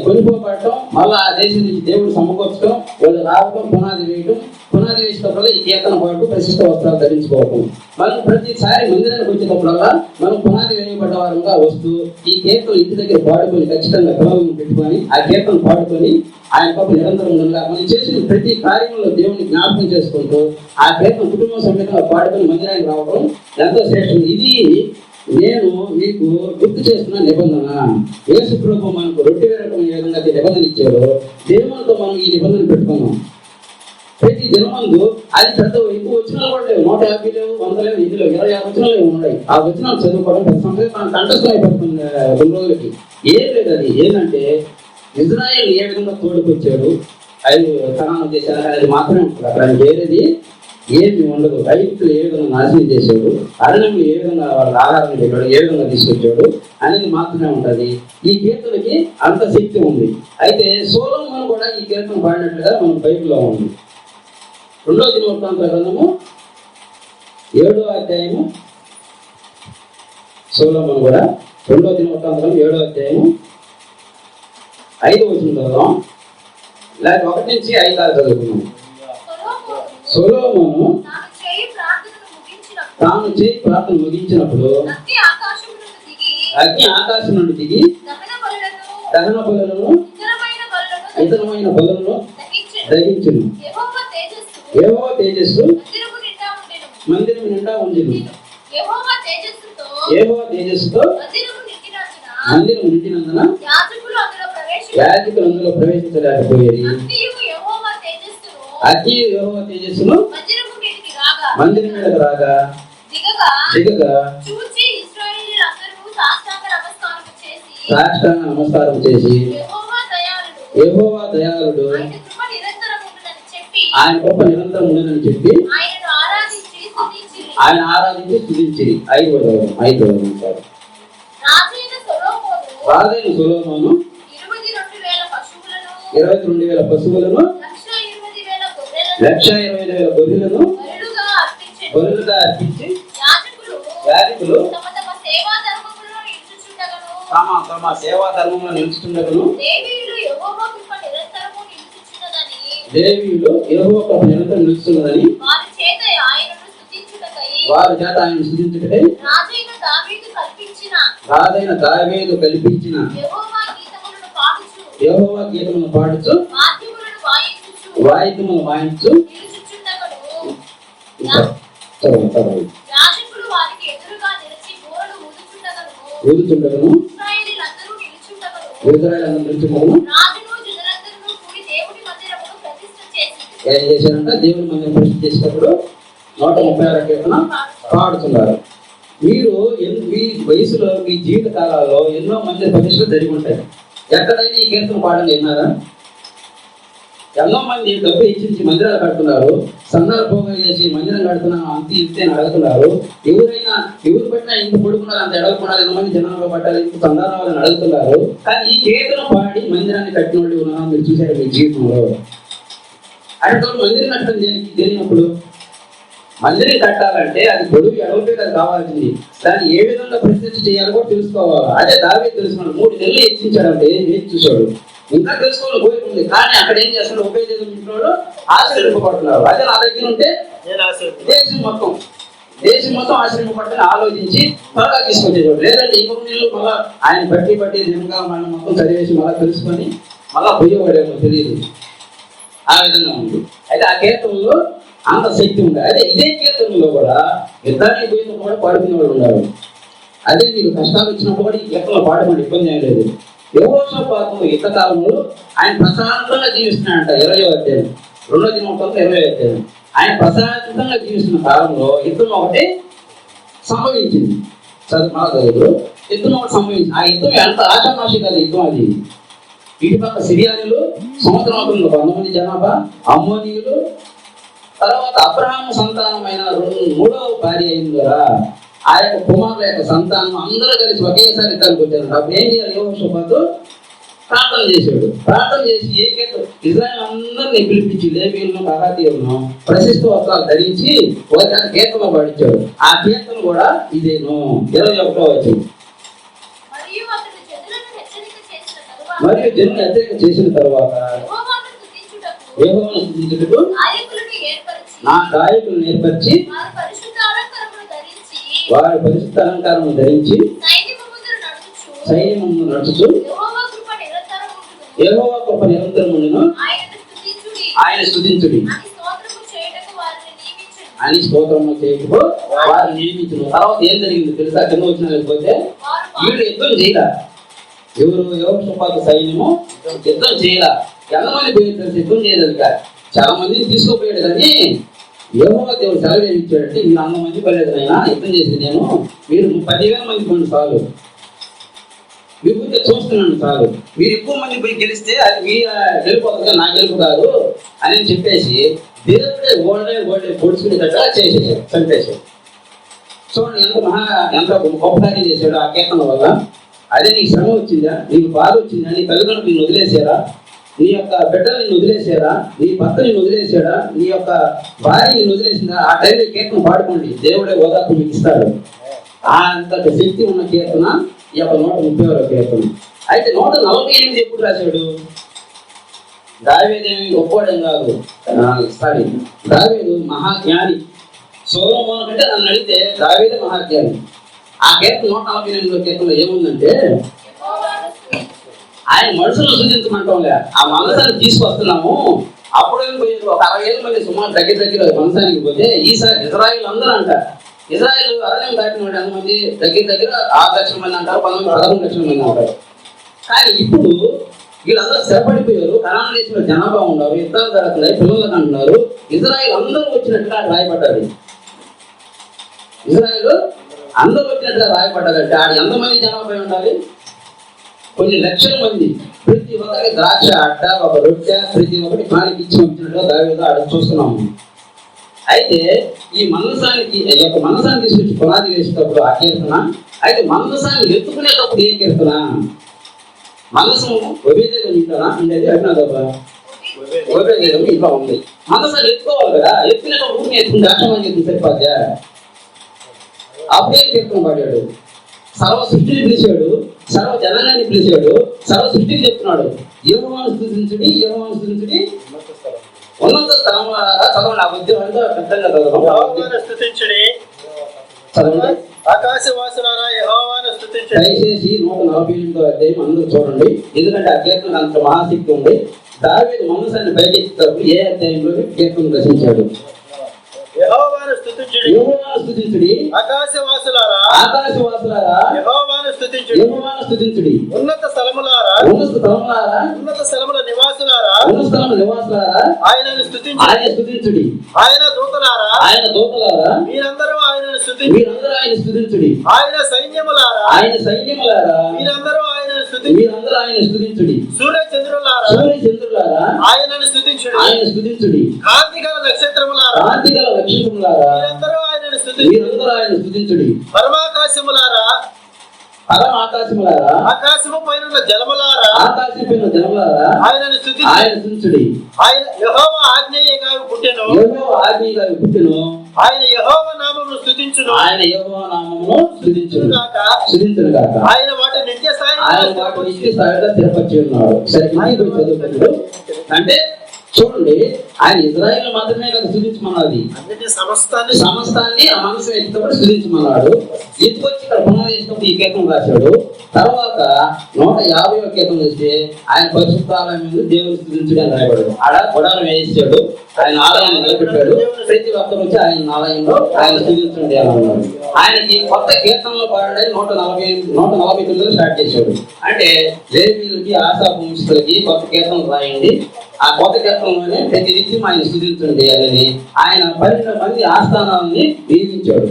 కొనిపోబడటం, మళ్ళీ ఆ దేశం నుంచి దేవుడు సమకూర్చడం, వాళ్ళు రావడం, పునాది వేయడం, పునాది వేసినప్పుడు ఈ కీర్తన పాటు ప్రసిద్ధ వస్త్రాలు ధరించుకోవటం. మనం ప్రతిసారి మందిరానికి వచ్చేటప్పుడల్లా మనం పునాది వేయబడ్డ వారంగా వస్తూ ఈ కీర్తన ఇంటి దగ్గర పాడుకొని ఖచ్చితంగా పిల్లలను పెట్టుకొని ఆ కీర్తన పాడుకొని ఆయన పాప నిరంతరం ఉండగా మనం చేసిన ప్రతి కార్యంలో దేవుని జ్ఞాపకం చేసుకుంటూ ఆ కీర్తన కుటుంబ సమేతంగా పాడుకొని మందిరానికి రావడం ఎంతో శ్రేష్టం. ఇది నేను మీకు గుర్తు చేస్తున్న నిబంధన. యేసు ప్రభువు మనకు రొట్టె విరకం ఏ విధంగా నిబంధన ఇచ్చారో దేవునితో మనం ఈ నిబంధన పెట్టుకున్నాం. ప్రతి దినమందు అది పెద్ద ఎక్కువ వచనాలు కూడా లేవు, 150 లేవు, 100 లేవు, ఇందులో 25 వచనాలు ఉన్నాయి. ఆ వచనాలు చదువుకోవడం ప్రతి సంవత్సరం మనం కంఠస్థం అయిపోతుంది. కొన్ని రోజులకి ఏం లేదు. అది ఏంటంటే ఇజ్రాయెల్ ఏ విధంగా తోడుకొచ్చాడు, అది కణాలు చేశారు అనేది మాత్రమే ఉంటుంది. అక్కడ వేరేది ఏమి ఉండదు. రైతులు ఏ విధంగా నాశనం చేశాడు, అరణ్యంలో ఏ విధంగా వాళ్ళ ఆహారం పెట్టాడు, ఏ విధంగా తీసుకొచ్చాడు అనేది మాత్రమే ఉంటుంది. ఈ కీర్తనకి అంత శక్తి ఉంది. అయితే సొలొమోను కూడా ఈ కీర్తన పాడినట్లుగా మన బైబిల్లో ఉంది. 2వ దినవృత్తాంతాల గ్రంథము 7వ అధ్యాయము, సొలొమోను కూడా 2వ దినవృత్తాంతం 7వ అధ్యాయము 5వ వచనం చదువుదాం, లేక 1 నుంచి 5 దాకా చదువుకున్నాం. సొలొమోను తాను చేయి ప్రార్థన ముగించినప్పుడు అగ్ని ఆకాశం నుండి దిగి దహన బలులను ఇతరమైన బలులను దహించును. యెహోవా తేజస్సు మందిరం నిండా ఉండును. యెహోవా తేజస్సుతో మందిరం నిండినందున యాజకులు అందులో ప్రవేశించలేకపోయేది. అగ్ని యెహోవా తేజస్సును మందిరం మీదకు రాగా దిగగా సాష్టాంగ నమస్కారం చేసి యెహోవా దయాళుడు ఆయన గొప్ప నిరంతరం ఉండదని చెప్పి ఆయన ఆరాధించి స్తుతించిరి. 5వ వచనం. రాజైన సొలొమోను 22,000 పశువులను 1,20,000 గొర్రెలను బలులుగా అర్పించి యాజకులు తమ సేవా ధర్మంలో నిలుచుచుండగను. లేవీయులు యెహోవా కృప నిరంతరం నిలుచుతున్నదని వారి చేత ఆయనను స్తుతించుటకై రాజైన దావీదు కల్పించిన యెహోవా గీతములను పాడుచు వాయిద్యములను వాయించు ఊదుచుండగను. ఏం చేశారంట? దేవుని మందిరం ప్రతిష్ఠ చేసినప్పుడు 136 కీర్తన పాడుతున్నారు. మీరు మీ వయసులో మీ జీవిత కాలాల్లో ఎన్నో మందిర ప్రతిష్టలు జరిగి ఉంటాయి. ఎక్కడైనా ఈ కీర్తన పాడని విన్నారా? ఎన్నో మంది డబ్బు ఇచ్చి మందిరాలు కడుతున్నారు, సందాలు పోగా చేసి మందిరం కడుతున్నాను అంతే ఇంతే అని అడుగుతున్నారు. ఎవరు పట్టినా ఇంత పడుకున్నారు, అంత ఎడగకున్నారు, ఎంతమంది జనాలు పట్టాలి, ఇంత సందాలు వాళ్ళని అడుగుతున్నారు. కానీ ఈ కీర్తన పాడి మందిరాన్ని కట్టిన వాళ్ళు ఉన్నారా మీరు చూసారు మీ జీవితంలో? అంటే మందిరం కట్టడం జరిగినప్పుడు మందిరం కట్టాలంటే అది పొడుగు ఎడవపే అది కావాల్సింది. దాన్ని ఏ విధంగా ప్రతిష్ఠ చేయాలో కూడా తెలుసుకోవాలి. అదే దావీదు తెలుసుకున్నాడు. 3 నెలలు హెచ్చించాడంటే ఏం చూశాడు, ఇంకా తెలుసుకోవాలి కోరుకుంది. కానీ అక్కడ ఏం చేస్తున్నాడు? ఉపయోగం ఇంట్లో ఆశ్రయింపబడుతున్నారు. అదే నా దగ్గర ఉంటే దేశం మొత్తం ఆశ్రయింపబడుతుంది ఆలోచించి త్వరగా తీసుకొచ్చేవాడు. లేదంటే ఇంకొక నీళ్ళు మళ్ళీ ఆయన బట్టి నిజంగా మనం మొత్తం చదివేసి మళ్ళీ తెలుసుకొని మళ్ళా పోయేవాడేమో తెలియదు. ఆ విధంగా ఉంది. అయితే ఆ కీర్తనలో అంత శక్తి ఉంది. అదే ఇదే కీర్తనలో కూడా యుద్ధానికి పోయిన కూడా పాడుకునే వాళ్ళు ఉన్నారు. అదే మీకు కష్టాలు వచ్చినప్పుడు కూడా ఈ కీర్తనలో పాడకుండా ఇబ్బంది ఏం లేదు. యెహోషాపాతు యుద్ధ కాలంలో ఆయన ప్రశాంతంగా జీవిస్తున్నాడంట. 20వ అధ్యాయం 2వ దినవృత్తాంతం 20వ అధ్యాయం. ఆయన ప్రశాంతంగా జీవిస్తున్న కాలంలో యుద్ధం ఒకటి సంభవించింది. యుద్ధం ఒకటి సంభవించింది. ఆ యుద్ధం ఎంత ఆశామాషి కాదు యుద్ధం. అది ఇటుపక్క సిరియానులు, సముద్రం 100 మంది జనాభా, అమ్మోనీయులు, తర్వాత అబ్రహాము సంతానమైన 3వ భార్య అయిన ద్వారా ఆ యొక్క కుమారుల యొక్క సంతానం అందరూ కలిసి ఒకేసారి యుద్ధానికి వచ్చారు. అప్పుడు ఏం చేయాలి? యెహోషాపాతు ప్రార్థన చేశాడు. ప్రార్థన చేసి ఇజ్రాయెల్ అందరినీ పిలిపించి లేవీయులను కహాతీయులను ప్రశస్త వస్త్రాలు ధరించి ఒక కీర్తన పాడించాడు. ఆ కీర్తన కూడా ఇదేను. 21వ వచనం మరియు జనులు హెచ్చరిక చేసిన తర్వాత యెహోవాను స్తుతించుటకు నా గాయకులను ఏర్పరిచి వారి పరిశుద్ధ అలంకారమును ధరించి సైన్యమును నడుచుచు యెహోవా కృప నిరంతరమును ఆయన స్తుతించుడి అని స్తోత్రము చేయటకు వారు నియమించును. తర్వాత ఏం జరిగింది తెలుసా? కింద వచ్చిన లేకపోతే వీళ్ళు యుద్ధం చేయరా, యెహోషాపాతు సైన్యము యుద్ధం చేయరా. ఎంతమంది పోయి తెలిసి యుద్ధం చేయలేదు కాదు, చాలా మందిని తీసుకుపోయాడు. కానీ యెహోవా దేవుడు సెలవు ఏమి ఇచ్చాడంటే, మీరు 100 మంది పర్లేదు అయినా యుద్ధం చేసి నేను మీరు 10,000 మంది పోండి చాలు, మీ ఊరికే చూస్తున్నాను చాలు, మీరు ఎక్కువ మంది పోయి గెలిస్తే అది మీ గెలిపోతుంది, నా గెలుపు కాదు అని చెప్పేసి దేవుడే ఓడే పొడుచుకునేటట్టుగా చేసేసాడు, చంపేశాడు. చూడండి ఎంత గొప్ప కార్యం చేశాడు ఆ కీర్తన వల్ల. అదే నీకు శ్రమ వచ్చిందా, నీకు బాధ వచ్చిందా, నీ తల్లిదండ్రులు నిన్ను వదిలేసారా, నీ యొక్క బిడ్డలు నిన్ను వదిలేసారా, నీ భర్త నిన్ను వదిలేసాడా, నీ యొక్క భార్య నిన్ను వదిలేసిందా, ఆ టైంలో కీర్తన పాడుకోండి, దేవుడే ఓదార్పు మీకు ఇస్తాడు. అంత శక్తి ఉన్న కీర్తన ఈ యొక్క 130వ కీర్తన. అయితే 148 ఎప్పుడు రాశాడు? దావీదేవి గొప్పవాడేం కాదు, సారీ దావీదు మహాజ్ఞాని. సొలొమోను కంటే నన్ను అడిగితే దావీదే మహాజ్ఞాని. ఆ కీర్తన 148వ కీర్తనలో ఏముందంటే, ఆయన మనుషులను సూచించమంటాంలే, ఆ మనసాన్ని తీసుకొస్తున్నాము. అప్పుడు ఒక 60,000 మంది సుమారు దగ్గర మనసానికి పోతే ఈసారి ఇజ్రాయిల్ అందరూ అంటారు. ఇజ్రాయిల్ అరణ్యం దాటిన వాడు ఎంతమంది? దగ్గర 6 లక్షల మంది అంటారు, 11 లక్షల మంది అంటారు. కానీ ఇప్పుడు వీళ్ళందరూ స్థిరపడిపోయారు, కనాను దేశంలో జనాభా ఉన్నారు, యుద్ధాలు జరుగుతున్నాయి, పిల్లలకు అంటున్నారు. ఇజ్రాయిల్ అందరూ వచ్చినట్టుగా రాయబడ్డది. ఇజ్రాయిల్ అందరూ వచ్చినట్టుగా రాయబడ్డదంటే ఆడ ఎంతమంది జనాభా ఉండాలి? కొన్ని లక్షల మంది. ప్రతి ఒక్కరికి ద్రాక్ష అడ్డ, ఒక రొట్టె, ప్రతి ఒక్కటి కానికి ఇచ్చి వచ్చినట్టుగా దావీదు ఆడ చూస్తున్నాము. అయితే ఈ మనసాన్ని తీసుకొచ్చి పునాది వేసేటప్పుడు ఆ కీర్తన. అయితే మనసాన్ని ఎత్తుకునేటప్పుడు ఏ కీర్తన? మనసు ఒబేదేదం ఇంట్లోనా ఉండేది? అభినాదబ్బ ఒబేదేదం ఇంట్లో ఉంది. మనసాన్ని ఎత్తుకోవాలి కదా, ఎత్తుకునేటప్పుడు ఊరిని ఎత్తుకుని దాక్షమని చెప్పి సరిపోద్దా? అప్పుడే కీర్తన పాడాడు. సర్వ సృష్టిని పిలిచాడు, సర్వ జనాన్ని పిలిచాడు, సర్వ సృష్టికి చెప్తున్నాడు, యెహోవాను స్తుతించుడి, యెహోవాను స్తుతించుడి, ఉన్నత స్థలములారా. చదవండి, ఆ ఉద్యోగంతో పెద్దగా చదవండి. ఆకాశవాసులారా యెహోవాను స్తుతించుడి. దయచేసి 148వ అధ్యాయం అందరూ చూడండి, ఎందుకంటే ఆ కీర్తన అంత మహాశక్తి ఉంది. దావీదు మనసాన్ని పైకెత్తేటప్పుడు ఏ అధ్యాయంలో కీర్తన రచించాడు? యెహోవాను స్తుతించుడి, యెహోవాను స్తుతించుడి. ఆకాశవాసులారా యెహోవాను స్తుతించుడి, యెహోవాను స్తుతించుడి. ఉన్నత స్థలములారా, ఉన్నత స్థలముల నివాసులారా, ఆయనను స్తుతించుడి. ఆయన దూతలారా మీరందరూ ఆయనను స్తుతించుడి. ఆయన సైన్యములారా మీరందరూ ఆయనను స్తుతించుడి. సూర్య చంద్రులారా ఆయనను స్తుతించుడి. కాంతి గల నక్షత్రములారా మీరందరూ ఆయనను స్తుతించుడి. పరమాకాశములారా ఆకాశము పైన జలములారా ఆయనను స్తుతించుడి. ఆయన యెహోవా ఆజ్ఞగా పుట్టెను, ఆయన యెహోవా నామమును స్తుతించును గాక. ఆయన వాటి నిత్య స్థాయిగా స్థిరపరిచి ఉన్నాడు. అంటే చూడండి, ఆయన ఇజ్రాయిల్ మాత్రమే కదా స్తుతించమన్నది, సమస్తాన్ని ఆ మనసు ఎత్తుకొని స్తుతించమన్నాడు. ఎత్తుకొచ్చి ఇక్కడ పునర్వేసినప్పుడు ఈ కీర్తన రాశాడు. తర్వాత 150వ కీర్తన చూస్తే ఆయన పరిశుద్ధాలయం మీద దేవుని స్తుతించడానికి రాయబడ్డాడు. ఆడ గుడారం వేయించాడు, ఆయన ఆలయాన్ని నిలబెట్టాడు. ప్రతి ఒక్కరు వచ్చి ఆయన ఆలయంలో ఆయన స్తుతించండి అని అన్నాడు. ఆయనకి కొత్త కీర్తనలో పాడడానికి 149 స్టార్ట్ చేశాడు. అంటే లేవీయులకి, ఆసాపు వంశస్థులకి కొత్త కీర్తనలు రాయండి, ఆ కొత్త కీర్తనలోనే ప్రతి నిత్యం ఆయన స్తుతించండి అని ఆయన 12 మంది ఆస్థానాలని నియమించాడు.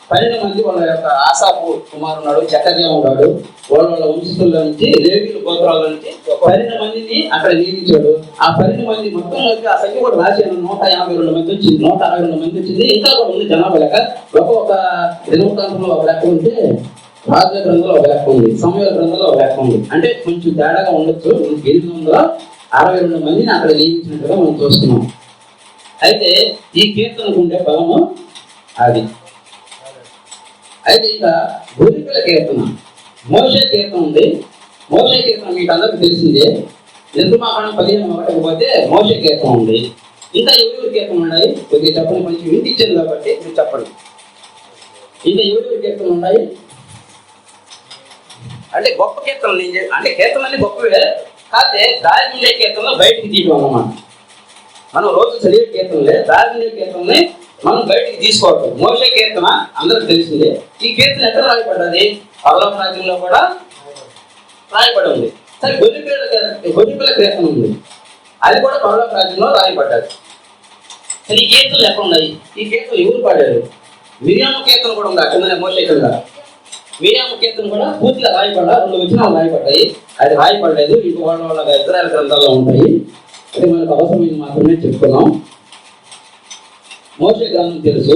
12 మంది వాళ్ళ యొక్క ఆసాపు కుమారున్నాడు, చక్కగా ఉన్నాడు, వాళ్ళ వంశస్థుల నుంచి, లేవీయుల గోత్రాల నుంచి 12 మందిని అక్కడ నియమించాడు. ఆ 12 మంది మొత్తం వచ్చి ఆ సంఖ్య కూడా రాశాను. 152 మంది వచ్చింది, 162 మంది వచ్చింది. ఇంకా కూడా ఉంది జనాభా లెక్క. ఒక దినవృత్తాంతంలో ఒక లెక్క ఉంటే, రాజుల గ్రంథంలో ఒక లెక్క ఉంది, సమయాల గ్రంథంలో ఒక లెక్క ఉంది. అంటే కొంచెం తేడాగా ఉండొచ్చు. 862 మందిని అక్కడ నియమించినట్టుగా మనం చూస్తున్నాం. అయితే ఈ కీర్తనకు ఉండే బలము అది. అయితే ఇక గోరికల కీర్తన, మోషే కీర్తన ఉంది. మోషే కీర్తన మీకు అందరికీ తెలిసిందే. నిర్గమాకాండం 15:1 పోతే మోషే కీర్తన ఉంది. ఇంకా ఎవరెవరి కీర్తనలు ఉన్నాయి కొద్దిగా చెప్పండి, కొంచెం ఇంటి ఇచ్చాను కాబట్టి మీరు చెప్పండి. ఇంకా ఎవరెవరి కీర్తనలు ఉన్నాయి అంటే గొప్ప కీర్తనలు అంటే కీర్తనలన్నీ గొప్పవే, కాకపోతే దారి ఉండే కీర్తనలు బయటికి తీయడం అన్నమాట. మనం రోజు చదివే కీర్తనలే, దారి ఉండే కీర్తనని మనం బయటికి తీసుకోవటం. మోషే కీర్తన అందరికి తెలిసిందే. ఈ కీర్తన ఎక్కడ రాయబడ్డది? పరలోక రాజ్యంలో కూడా రాయబడి ఉంది. సరే గొర్రెపిల్ల కీర్తన ఉంది, అది కూడా పరలోక రాజ్యంలో రాయబడ్డది. సరే ఈ కీర్తనలు ఎక్కడ ఉన్నాయి? ఈ కీర్తనలు ఎవరు పాడారు? మిరియాము కీర్తన కూడా ఉంది అక్కడ మోషే కింద. మిరియాము కీర్తన కూడా పూర్తిగా రాయబడ్డా, 2 వచనాలు రాయబడ్డాయి. అది రాయబడలేదు, ఇంకో వాళ్ళ ఇజ్రాయెల్ గ్రంథాల్లో ఉంటాయి. అది మనకు అవసరమైంది మాత్రమే చెప్పుకున్నాం. మోషే గ్రంథం తెలుసు.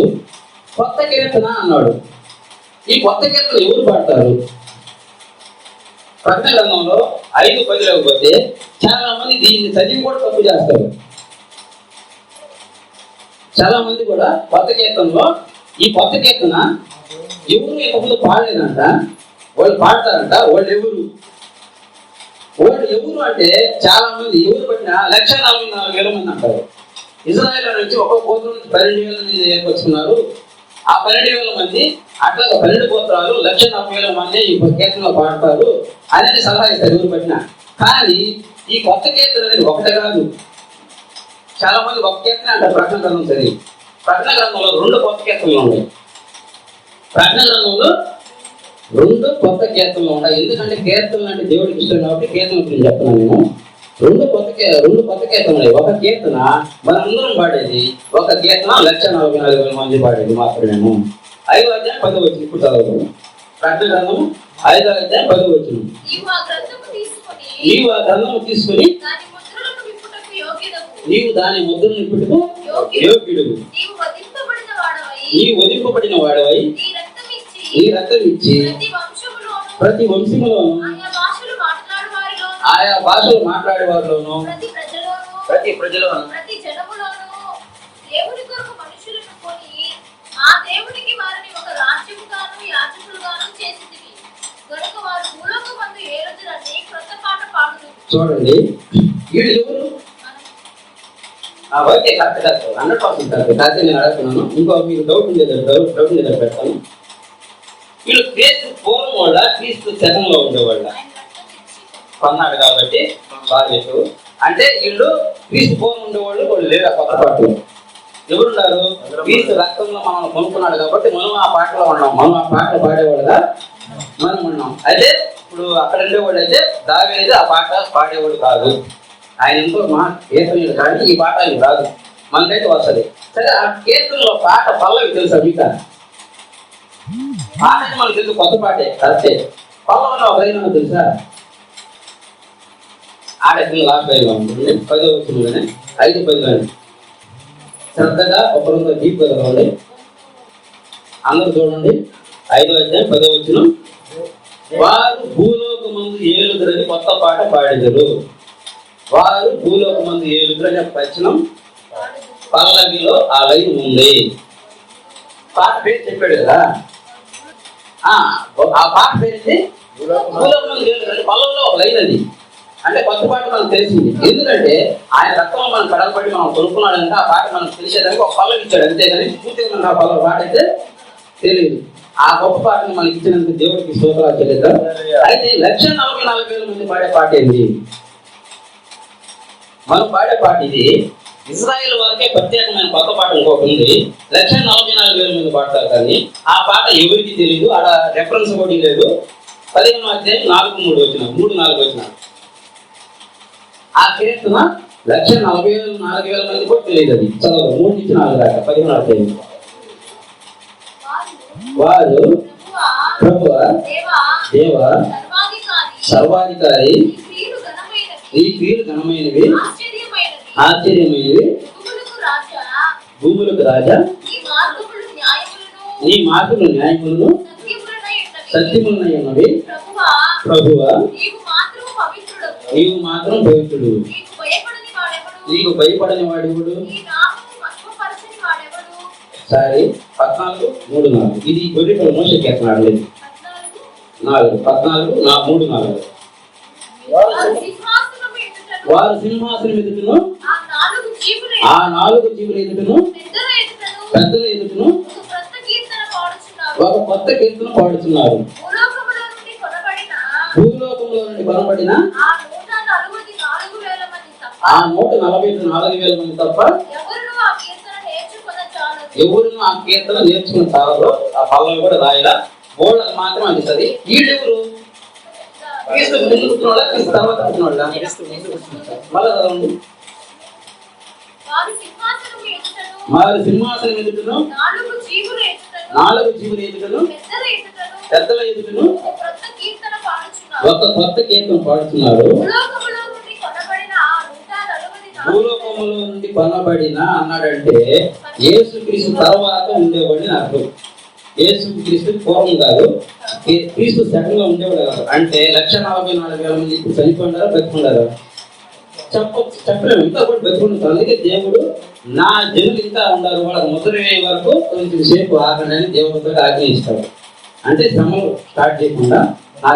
కొత్త కీర్తన అన్నాడు. ఈ కొత్త కీర్తన ఎవరు పాడతారు? ప్రకటన గ్రంథంలో 5:10 పోతే చాలా మంది దీన్ని చదివి కూడా తప్పు చేస్తారు. చాలా మంది కూడా కొత్త కీర్తనలో ఈ కొత్త కీర్తన ఎవరు ఇంతకుముందు పాడలేదంట, వాళ్ళు పాడతారంట. వాళ్ళు ఎవరు అంటే చాలా మంది ఎవరు పట్టిన 1,44,000 మంది అంటారు. ఇజ్రాయెల్ నుంచి ఒక్కొక్క గోత్రం నుంచి 12,000 మంది ఏర్పరుచుకున్నారు. ఆ 12,000 మంది అట్లా 12 గోత్రాలు 1,40,000 మంది ఈ కీర్తనలో పాడతారు అనేది సలహా ఇస్తారు ఎవరు పట్టిన. కానీ ఈ కొత్త కీర్తన అనేది ఒకటే కాదు, చాలా మంది ఒక కీర్తన అంటారు. ప్రకటన గ్రంథం చదివి, ప్రకటన గ్రంథంలో 2 కొత్త కీర్తనలు ఉన్నాయి. ప్రకటన గ్రంథంలో 2 కొత్త కీర్తనలు ఉన్నాయి. ఎందుకంటే కీర్తనలు అంటే దేవుడికి ఇష్టం కాబట్టి కీర్తన గురించి చెప్తున్నాను నేను. 2 కొత్త కీర్తనలు. ఒక కీర్తన మనందరం పాడేది, ఒక కీర్తన 1,44,000 మంది పాడేది మాత్రమేను. 5వ అధ్యాయం 10వ వచనం ఇప్పుడు చదవదు. ప్రకటన గ్రంథం 5వ అధ్యాయం 10వ వచనం. నీవు ఆ గ్రంథము తీసుకొని నీవు దాని ముద్రను నిప్పుటకు యోగ్యుడు. నీవు వధింపబడిన వాడవై నీ రక్తం ఇచ్చి ప్రతి వంశములోను ఆయా భాషలు మాట్లాడే వారిలోను ప్రతి ప్రజలోను చూడండి వీళ్ళు ఎవరు? Okay, correct 100% correct. కాకపోతే నేను అడుగుతున్నాను, ఇంకో మీకు డౌట్ ఉండేది పెడతాను. వీళ్ళు క్రీస్తు పూర్వం వాళ్ళ క్రీస్తు శకంలో ఉండేవాళ్ళ కొన్నాడు కాబట్టి బాధ్యత. అంటే వీళ్ళు క్రీస్తు పూర్వం ఉండేవాళ్ళు, వాళ్ళు లేరు ఆ కొత్త పాటలో. ఎవరున్నారు? క్రీస్తు రక్తంలో మనం కొనుక్కున్నాడు కాబట్టి మనం ఆ పాటలో ఉన్నాం. మనం ఆ పాటలు పాడేవాళ్ళుగా మనం ఉన్నాం. అయితే ఇప్పుడు అక్కడ ఉండేవాళ్ళు అయితే దావీదు ఆ పాట పాడేవాడు కాదు. ఆయన ఇంకో మా కీర్తనలు కానీ ఈ పాట ఆయన రాదు, మనకైతే వస్తుంది. సరే, ఆ కీర్తనలో పాట పల్లవి తెలుసా మీకు? పాట అయితే మనకు తెలుసు, కొత్త పాటే కరెక్టే. పల్లవిలో ఒక లైన్ తెలుసా? ఆడకి లాస్ట్ లైన్లో ఉంటుంది, 10వ వచనంలోనే 5:10. శ్రద్ధగా ఒకరితో డీప్ చదవండి అందరూ చూడండి. 5వ అధ్యాయం 10వ వచనం. వారు భూలోకమందు ఏలుదురని కొత్త పాట పాడెదరు. వారు భూలోకమందు ఏలుదురని వచనం పల్లవిలో ఆ లైన్ ఉంది. పాట పేరు చెప్పాడు కదా, ఆ పాట పేరు భూలోకమందు ఏలుదురని పల్లవిలో ఒక లైన్ అది. అంటే కొత్త పాట మనకు తెలిసింది. ఎందుకంటే ఆయన రక్తంలో మనం కడగబడి మనం కొనుక్కున్నాడంటే ఆ పాట మనకు తెలిసేదానికి ఒక పల్లవి ఇచ్చాడు, అంతేగాని పూర్తిగా మనకు ఆ పల్లవి పాట అయితే తెలియదు. ఆ గొప్ప పాటను మనకి ఇచ్చినందుకు దేవుడికి స్తోత్రాలు చెల్లిద్దాం. అయితే 1,44,000 మంది పాడే పాట ఏంటి? మనం పాడే పాట ఇది. ఇజ్రాయెల్ వారికే ప్రత్యేకమైన కొత్త పాట ఇంకొకటి ఉంది. 1,44,000 మంది పాడతారు, కానీ ఆ పాట ఎవరికి తెలియదు. ఆడ రెఫరెన్స్ కూడా లేదు. 15వ అధ్యాయం 4-3 వచ్చిన 3-4 వచ్చిన ఆ కీర్తన 1,44,000 మంది కూడా తెలియదు. అది చదవదు 3-4 దాకా 15వ అధ్యాయం. వారు ప్రభువా దేవా సర్వాధికారి, నీ క్రియలు ఘనమైనవి ఆశ్చర్యమైనవి, భూములకు రాజా, నీ మార్గములు న్యాయములను సత్యములనై ఉన్నవి. ప్రభువా నీవు మాత్రం పవిత్రుడు, నీకు భయపడని వాడెవడు? సారీ 14:3-4. ఇది గొర్రెపిల్ల మోషే కీర్తన. 4 14 3-4 వారు వారు సింహాసనం ఎదుటను ఆ 4 జీవుల ఎదుటను పెద్దల ఎదుటను ఒక కొత్త కీర్తన పాడుతున్నారు. భూలోకంలో నుండి కొనబడిన ఆ 144,000 మంది తప్ప ఎవరును ఆ కీర్తన నేర్చుకున్న చాలదు. ఆ పల్లవి కూడా రాయలా, ఓళ్ళకి మాత్రం అది సరి. వీళ్ళెవరు? క్రీస్తు ముందు కూర్చున్నోళ్ళ, క్రీస్తు తర్వాత కూర్చున్నోళ్ళ? మళ్ళా చదవండి. వారి సింహాసనం ఎదుటను 4 జీవుల ఎదుటను పెద్దల ఎదుటను ఒక కొత్త కీర్తన పాడుతున్నారు. భూలోకములో నుండి కొనబడిన అన్నాడంటే యేసుక్రీస్తు తర్వాత ఉండేవాడిని అర్థం. యేసుక్రీస్తు పూర్వం కాదు, క్రీస్తు సెకండ్ గా ఉండేవాడు కాదు. అంటే 144,000 మంది ఇప్పుడు చనిపోయినారా బతుకున్నారా? చెప్పలేము. ఇంకా కూడా బతుకుంటారు. అందుకే దేవుడు నా జనులు ఇంకా ఉన్నారు, వాళ్ళకి ముద్ర వేయ వరకు కొంచెం సేపు ఆగండి అని దేవుడితో ఆజ్ఞయిస్తాడు. అంటే శ్రమలు స్టార్ట్ చేయకుండా నా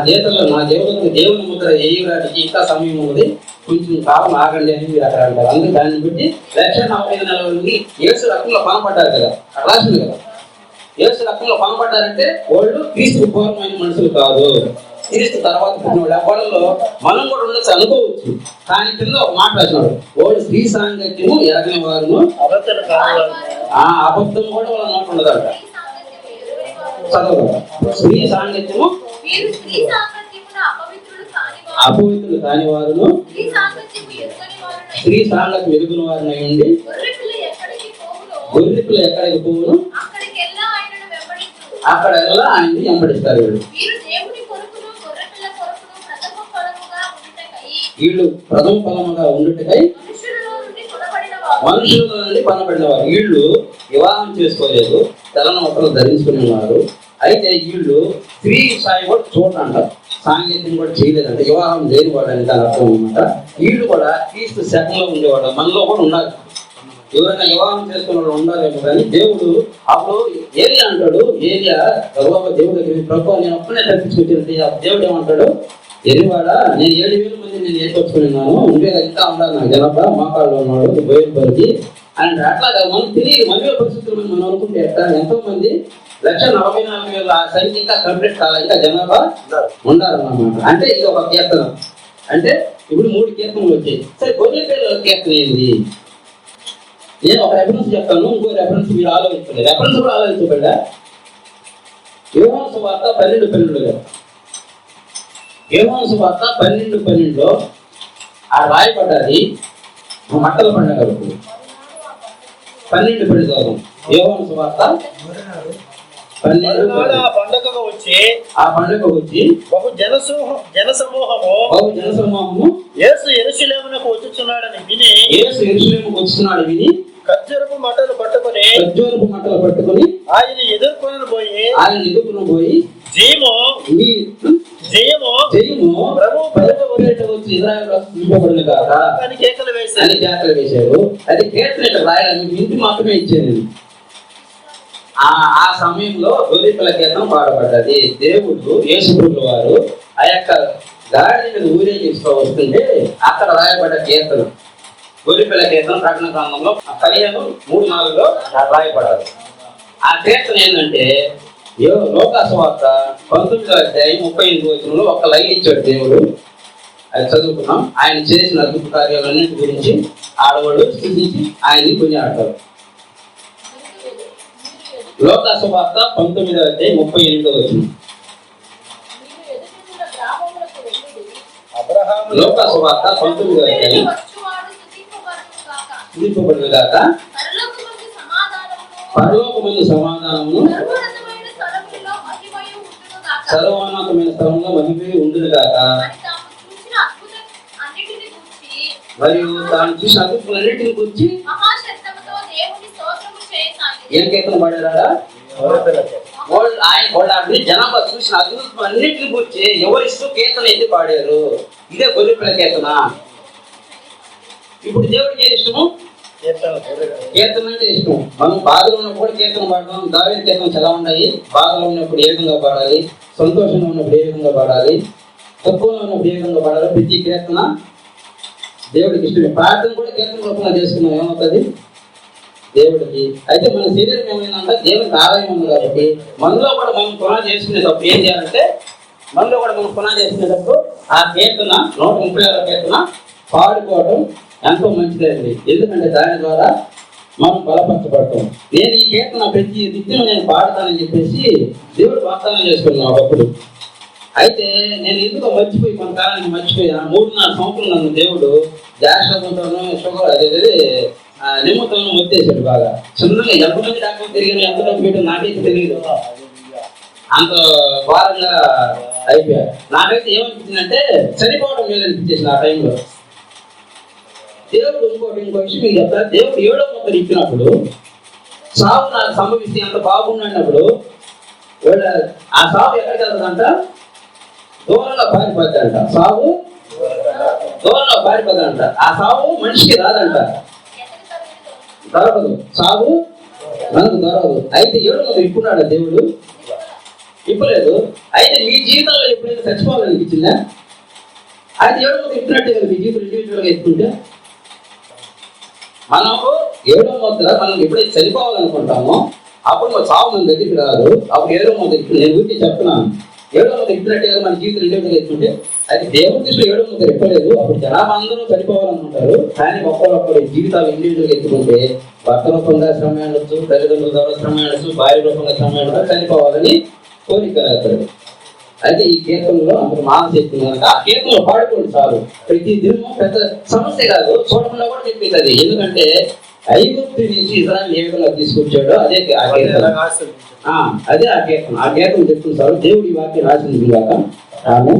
దేవుడికి దేవుని ముద్ర వేయడానికి ఇంకా సమయం ఉంది, కొంచెం కాలం ఆగండి అని మీరు అక్కడ అంటారు. అందుకే దాన్ని బట్టి 145,000 మంది యేసు రక్తంలో కొనపడ్డారు కదా, రాసింది కదా. యేసు రక్తంలో కొనపడ్డారంటే వాళ్ళు క్రీస్తు పూర్వమైన మనుషులు కాదు, క్రీస్తు తర్వాత పుట్టిన వాళ్ళలో మనం కూడా ఉండొచ్చు అనుకోవచ్చు. కానీ కింద ఒక మాట రాసినాడు, వాళ్ళు స్త్రీ సాంగత్యము ఎరగని వారును అబద్ధం కూడా వాళ్ళ నోట ఉండదంట. చదవదు. స్త్రీ సాంగత్యము అపవిత్రులు కాని వారును స్త్రీ సాంగత్యం ఎరుగున వారిని ఉండి గొర్రె పిల్ల ఎక్కడికి పోవును అక్కడ ఎలా ఆయన్ని వెంబడిస్తారు. వీళ్ళు ప్రథమ ఫలముగా ఉండుటకై మనుషుల నుండి కొనబడిన వారు. వీళ్ళు వివాహం చేసుకోలేదు, తెల్లనొక్కలు ధరించుకుని ఉన్నారు. అయితే వీళ్ళు స్త్రీ స్థాయి కూడా చూడంటారు, సాంగత్యం కూడా చేయలేదంట, వివాహం లేని వాడు అని దాని అర్థం అనమాట. వీళ్ళు కూడా క్రీస్తు శకంలో ఉండేవాడు, మనలో కూడా ఉండాలి. ఎవరైనా వివాహం చేసుకున్న వాళ్ళు ఉండాలేమో. కానీ దేవుడు అప్పుడు ఏలియా అంటాడు, ఏలియా దేవుడు దగ్గర ప్రభు నేను ఒక్కనే తప్పించుకొచ్చింది. దేవుడు ఏమంటాడు, ఎరివాడా నేను 7,000 మంది నేను ఏర్పరచుకున్నాను, ఉండేది ఇంకా ఉండాలి నాకు జనాభా, మోకాళ్ళు ఉన్నాడు బయలుపరికి అని. అట్లాగా మనం తెలియదు మనమే పరిస్థితులు మనం అనుకుంటే ఎట్లా. ఎంతో మంది 144,000 ఆ సంఖ్య ఇంకా కంప్లీట్ కావాలి, ఇంకా జనాభా ఉండాలన్నమాట. అంటే ఇది ఒక కీర్తన. అంటే ఇప్పుడు 3 కీర్తనలు వచ్చాయి. సరే గొర్రె పిల్లల కీర్తన ఏంది? నేను ఒక రెఫరెన్స్ చెప్తాను, ఇంకో రెఫరెన్స్ మీరు ఆలోచించండి. రెఫరెన్స్ కూడా ఆలోచించబడ్డా యోహాను సువార్త 12:12 యోహాను సువార్త 12:12 ఆ రాయబడ్డది మట్టల పండుగ 12:12 యోహాను సువార్త 12. ఆ పండుగ వచ్చి బహు జనసమూహము యేసు యెరూషలేమునకు వచ్చుచున్నాడని విని ఖర్జూరపు మట్టలు పట్టుకొని ఆయన ఎదుర్కొని పోయి జయము ప్రభు వచ్చి ఇజ్రాయేలు కాక అని కేకలు వేశారు. అది కీర్తన రాయాలని ఇంటి మాత్రమే ఇచ్చేది. ఆ సమయంలో గొర్రెపిల్ల కీర్తన పాడబడ్డది. దేవుడు యేసుప్రభుల వారు ఆ యొక్క గాడి మీద ఊరేగిస్తూ వస్తుంటే అక్కడ రాయబడ్డ కీర్తన గొర్రెపిల్ల కీర్తన ప్రకటన గ్రంథంలో 15:3-4 రాయబడ్డది. ఆ కీర్తన ఏంటంటే లోకాసు వార్త 19:38 ఒక లైన్ ఇచ్చాడు దేవుడు. అది చదువుకున్నాం. ఆయన చేసిన అద్భుత కార్యాలన్నింటి గురించి ఆడవాళ్ళు స్థుతించి ఆయన్ని కొనియాడతారు. లోకాసు వార్త 19:38 లోకాసు వార్త 19 స్థుతింపబడుగాక, పరలోకమందు సమాధానము సర్వోన్నతమైన స్థలంలో మహిమయు ఉండునుగాక. మరియు తాను చూసిన అద్భుతాలన్నిటిని గురించి ఏం కీర్తన పాడారా? ఆయన జనాభా చూసిన అద్భుతం అన్నింటిని గురించి ఎవరిస్తూ కీర్తన ఎత్తి పాడారు. ఇదే గొర్రెపిల్ల కీర్తన. ఇప్పుడు దేవుడికి ఏది ఇష్టము? కీర్తన అంటే ఇష్టం. మనం బాధలో ఉన్నప్పుడు కీర్తన పాడడం. దావీదు కీర్తన చాలా ఉన్నాయి. బాధలో ఉన్నప్పుడు ఏ విధంగా పాడాలి, సంతోషంగా ఉన్నప్పుడు ఏ విధంగా పాడాలి, తక్కువలో ఉన్న వేగంగా పడాలి. ప్రతి కీర్తన దేవుడికి ఇష్టమే. ప్రార్థన కూడా కీర్తన రూపంగా చేసుకున్నాం, ఏమవుతుంది దేవుడికి. అయితే మన శరీరం ఏమైందంటే దేవుడికి ఆదాయం ఉంది కాబట్టి మనలో కూడా మనం పునా చేసుకునేటప్పుడు ఏం చేయాలంటే, మనలో కూడా మనం పునా చేసుకునేటప్పుడు ఆ కీర్తన 136 కీర్తన పాడుకోవడం ఎంతో మంచిదండి. ఎందుకంటే దాని ద్వారా మనం బలపరచబడతాం. నేను ఈ కీర్తన ప్రతి నిత్యం నేను పాడతానని చెప్పేసి దేవుడు వాగ్దానం చేసుకున్నాను ఒకప్పుడు. అయితే నేను ఎందుకో మర్చిపోయి కొంతకాలానికి మర్చిపోయా. 3-4 సంవత్సరాలు నన్ను దేవుడు గ్యాస్ట్రోతోనూ షుగర్ అదేది నిమ్మతోనూ మొత్తేసాడు బాగా. చిన్నగా ఎంతమంది డాక్టర్ తిరిగిన ఎంత డబ్బు పెట్టాను నాకైతే తెలియదు. అంత ఘోరంగా అయిపోయా. నాకైతే ఏమనిపించిందంటే చనిపోవడం మీద అనిపించేసింది ఆ టైంలో. దేవుడు ఇంకో విషయం మీకు చెప్తారు. దేవుడు 7వ ముద్ర ఇచ్చినప్పుడు సాగు నాకు సంభవిస్తే అంత బాగుండన్నప్పుడు ఆ సాగు ఎక్కడికి వెళ్తుందంట, దూరంగా పారిపోద్దంట. సాగు దూరంగా పారిపోద్దంట. ఆ సాగు మనిషికి రాదంట, దొరకదు. సాగు మనకు దొరకదు. అయితే 7వ ముద్ర ఇప్పున్నాడు దేవుడు, ఇప్పలేదు. అయితే మీ జీవితంలో ఎప్పుడైతే చచ్చిపోవాలనిపించిందా? అయితే 7వ ముద్ర ఇప్పినట్టే కదా మీ జీవితం ఇండివిజువల్గా ఎత్తుకుంటే. మనకు 7వ ముద్ర మనం ఎప్పుడైతే చనిపోవాలనుకుంటామో అప్పుడు మన సాగు మన దగ్గరికి రాదు. అప్పుడు 7వ ముద్ర నేను గురించి చెప్తున్నాను. 7వ ముద్ర ఇప్పినట్టే కదా మన జీవితం ఇండివిజువల్గా ఎత్తుకుంటే. అది దేవుడి దృష్టిలో 7వ ముద్ర ఇప్పలేదు. అప్పుడు జనాభా అందరూ చనిపోవాలనుకుంటారు. కానీ ఒక్కరొక్కరు జీవితాలు ఇండివిజువల్గా ఎత్తుకుంటే భర్త రూపంగా శ్రమ అనొచ్చు, తల్లిదండ్రుల ద్వారా శ్రమ అనొచ్చు, భార్య రూపంగా శ్రమ అనొచ్చు, చనిపోవాలని కోరిక అవుతారు. అయితే ఈ కీర్తనలో అంత మానశక్తి కనుక ఆ కీర్తనలో పాడుకోండి చాలు. ప్రతి దినము పెద్ద సమస్య కాదు, చూడకుండా కూడా చెప్పేది. ఎందుకంటే ఐగుప్తు నుంచి ఇజ్రాయెల్ ఏ విధంగా తీసుకొచ్చాడో అదే ఆ కీర్తన. అదే ఆ కీర్తన చెప్తుంది చాలు. దేవుడి వాక్యం రాసింది కాక ఆమె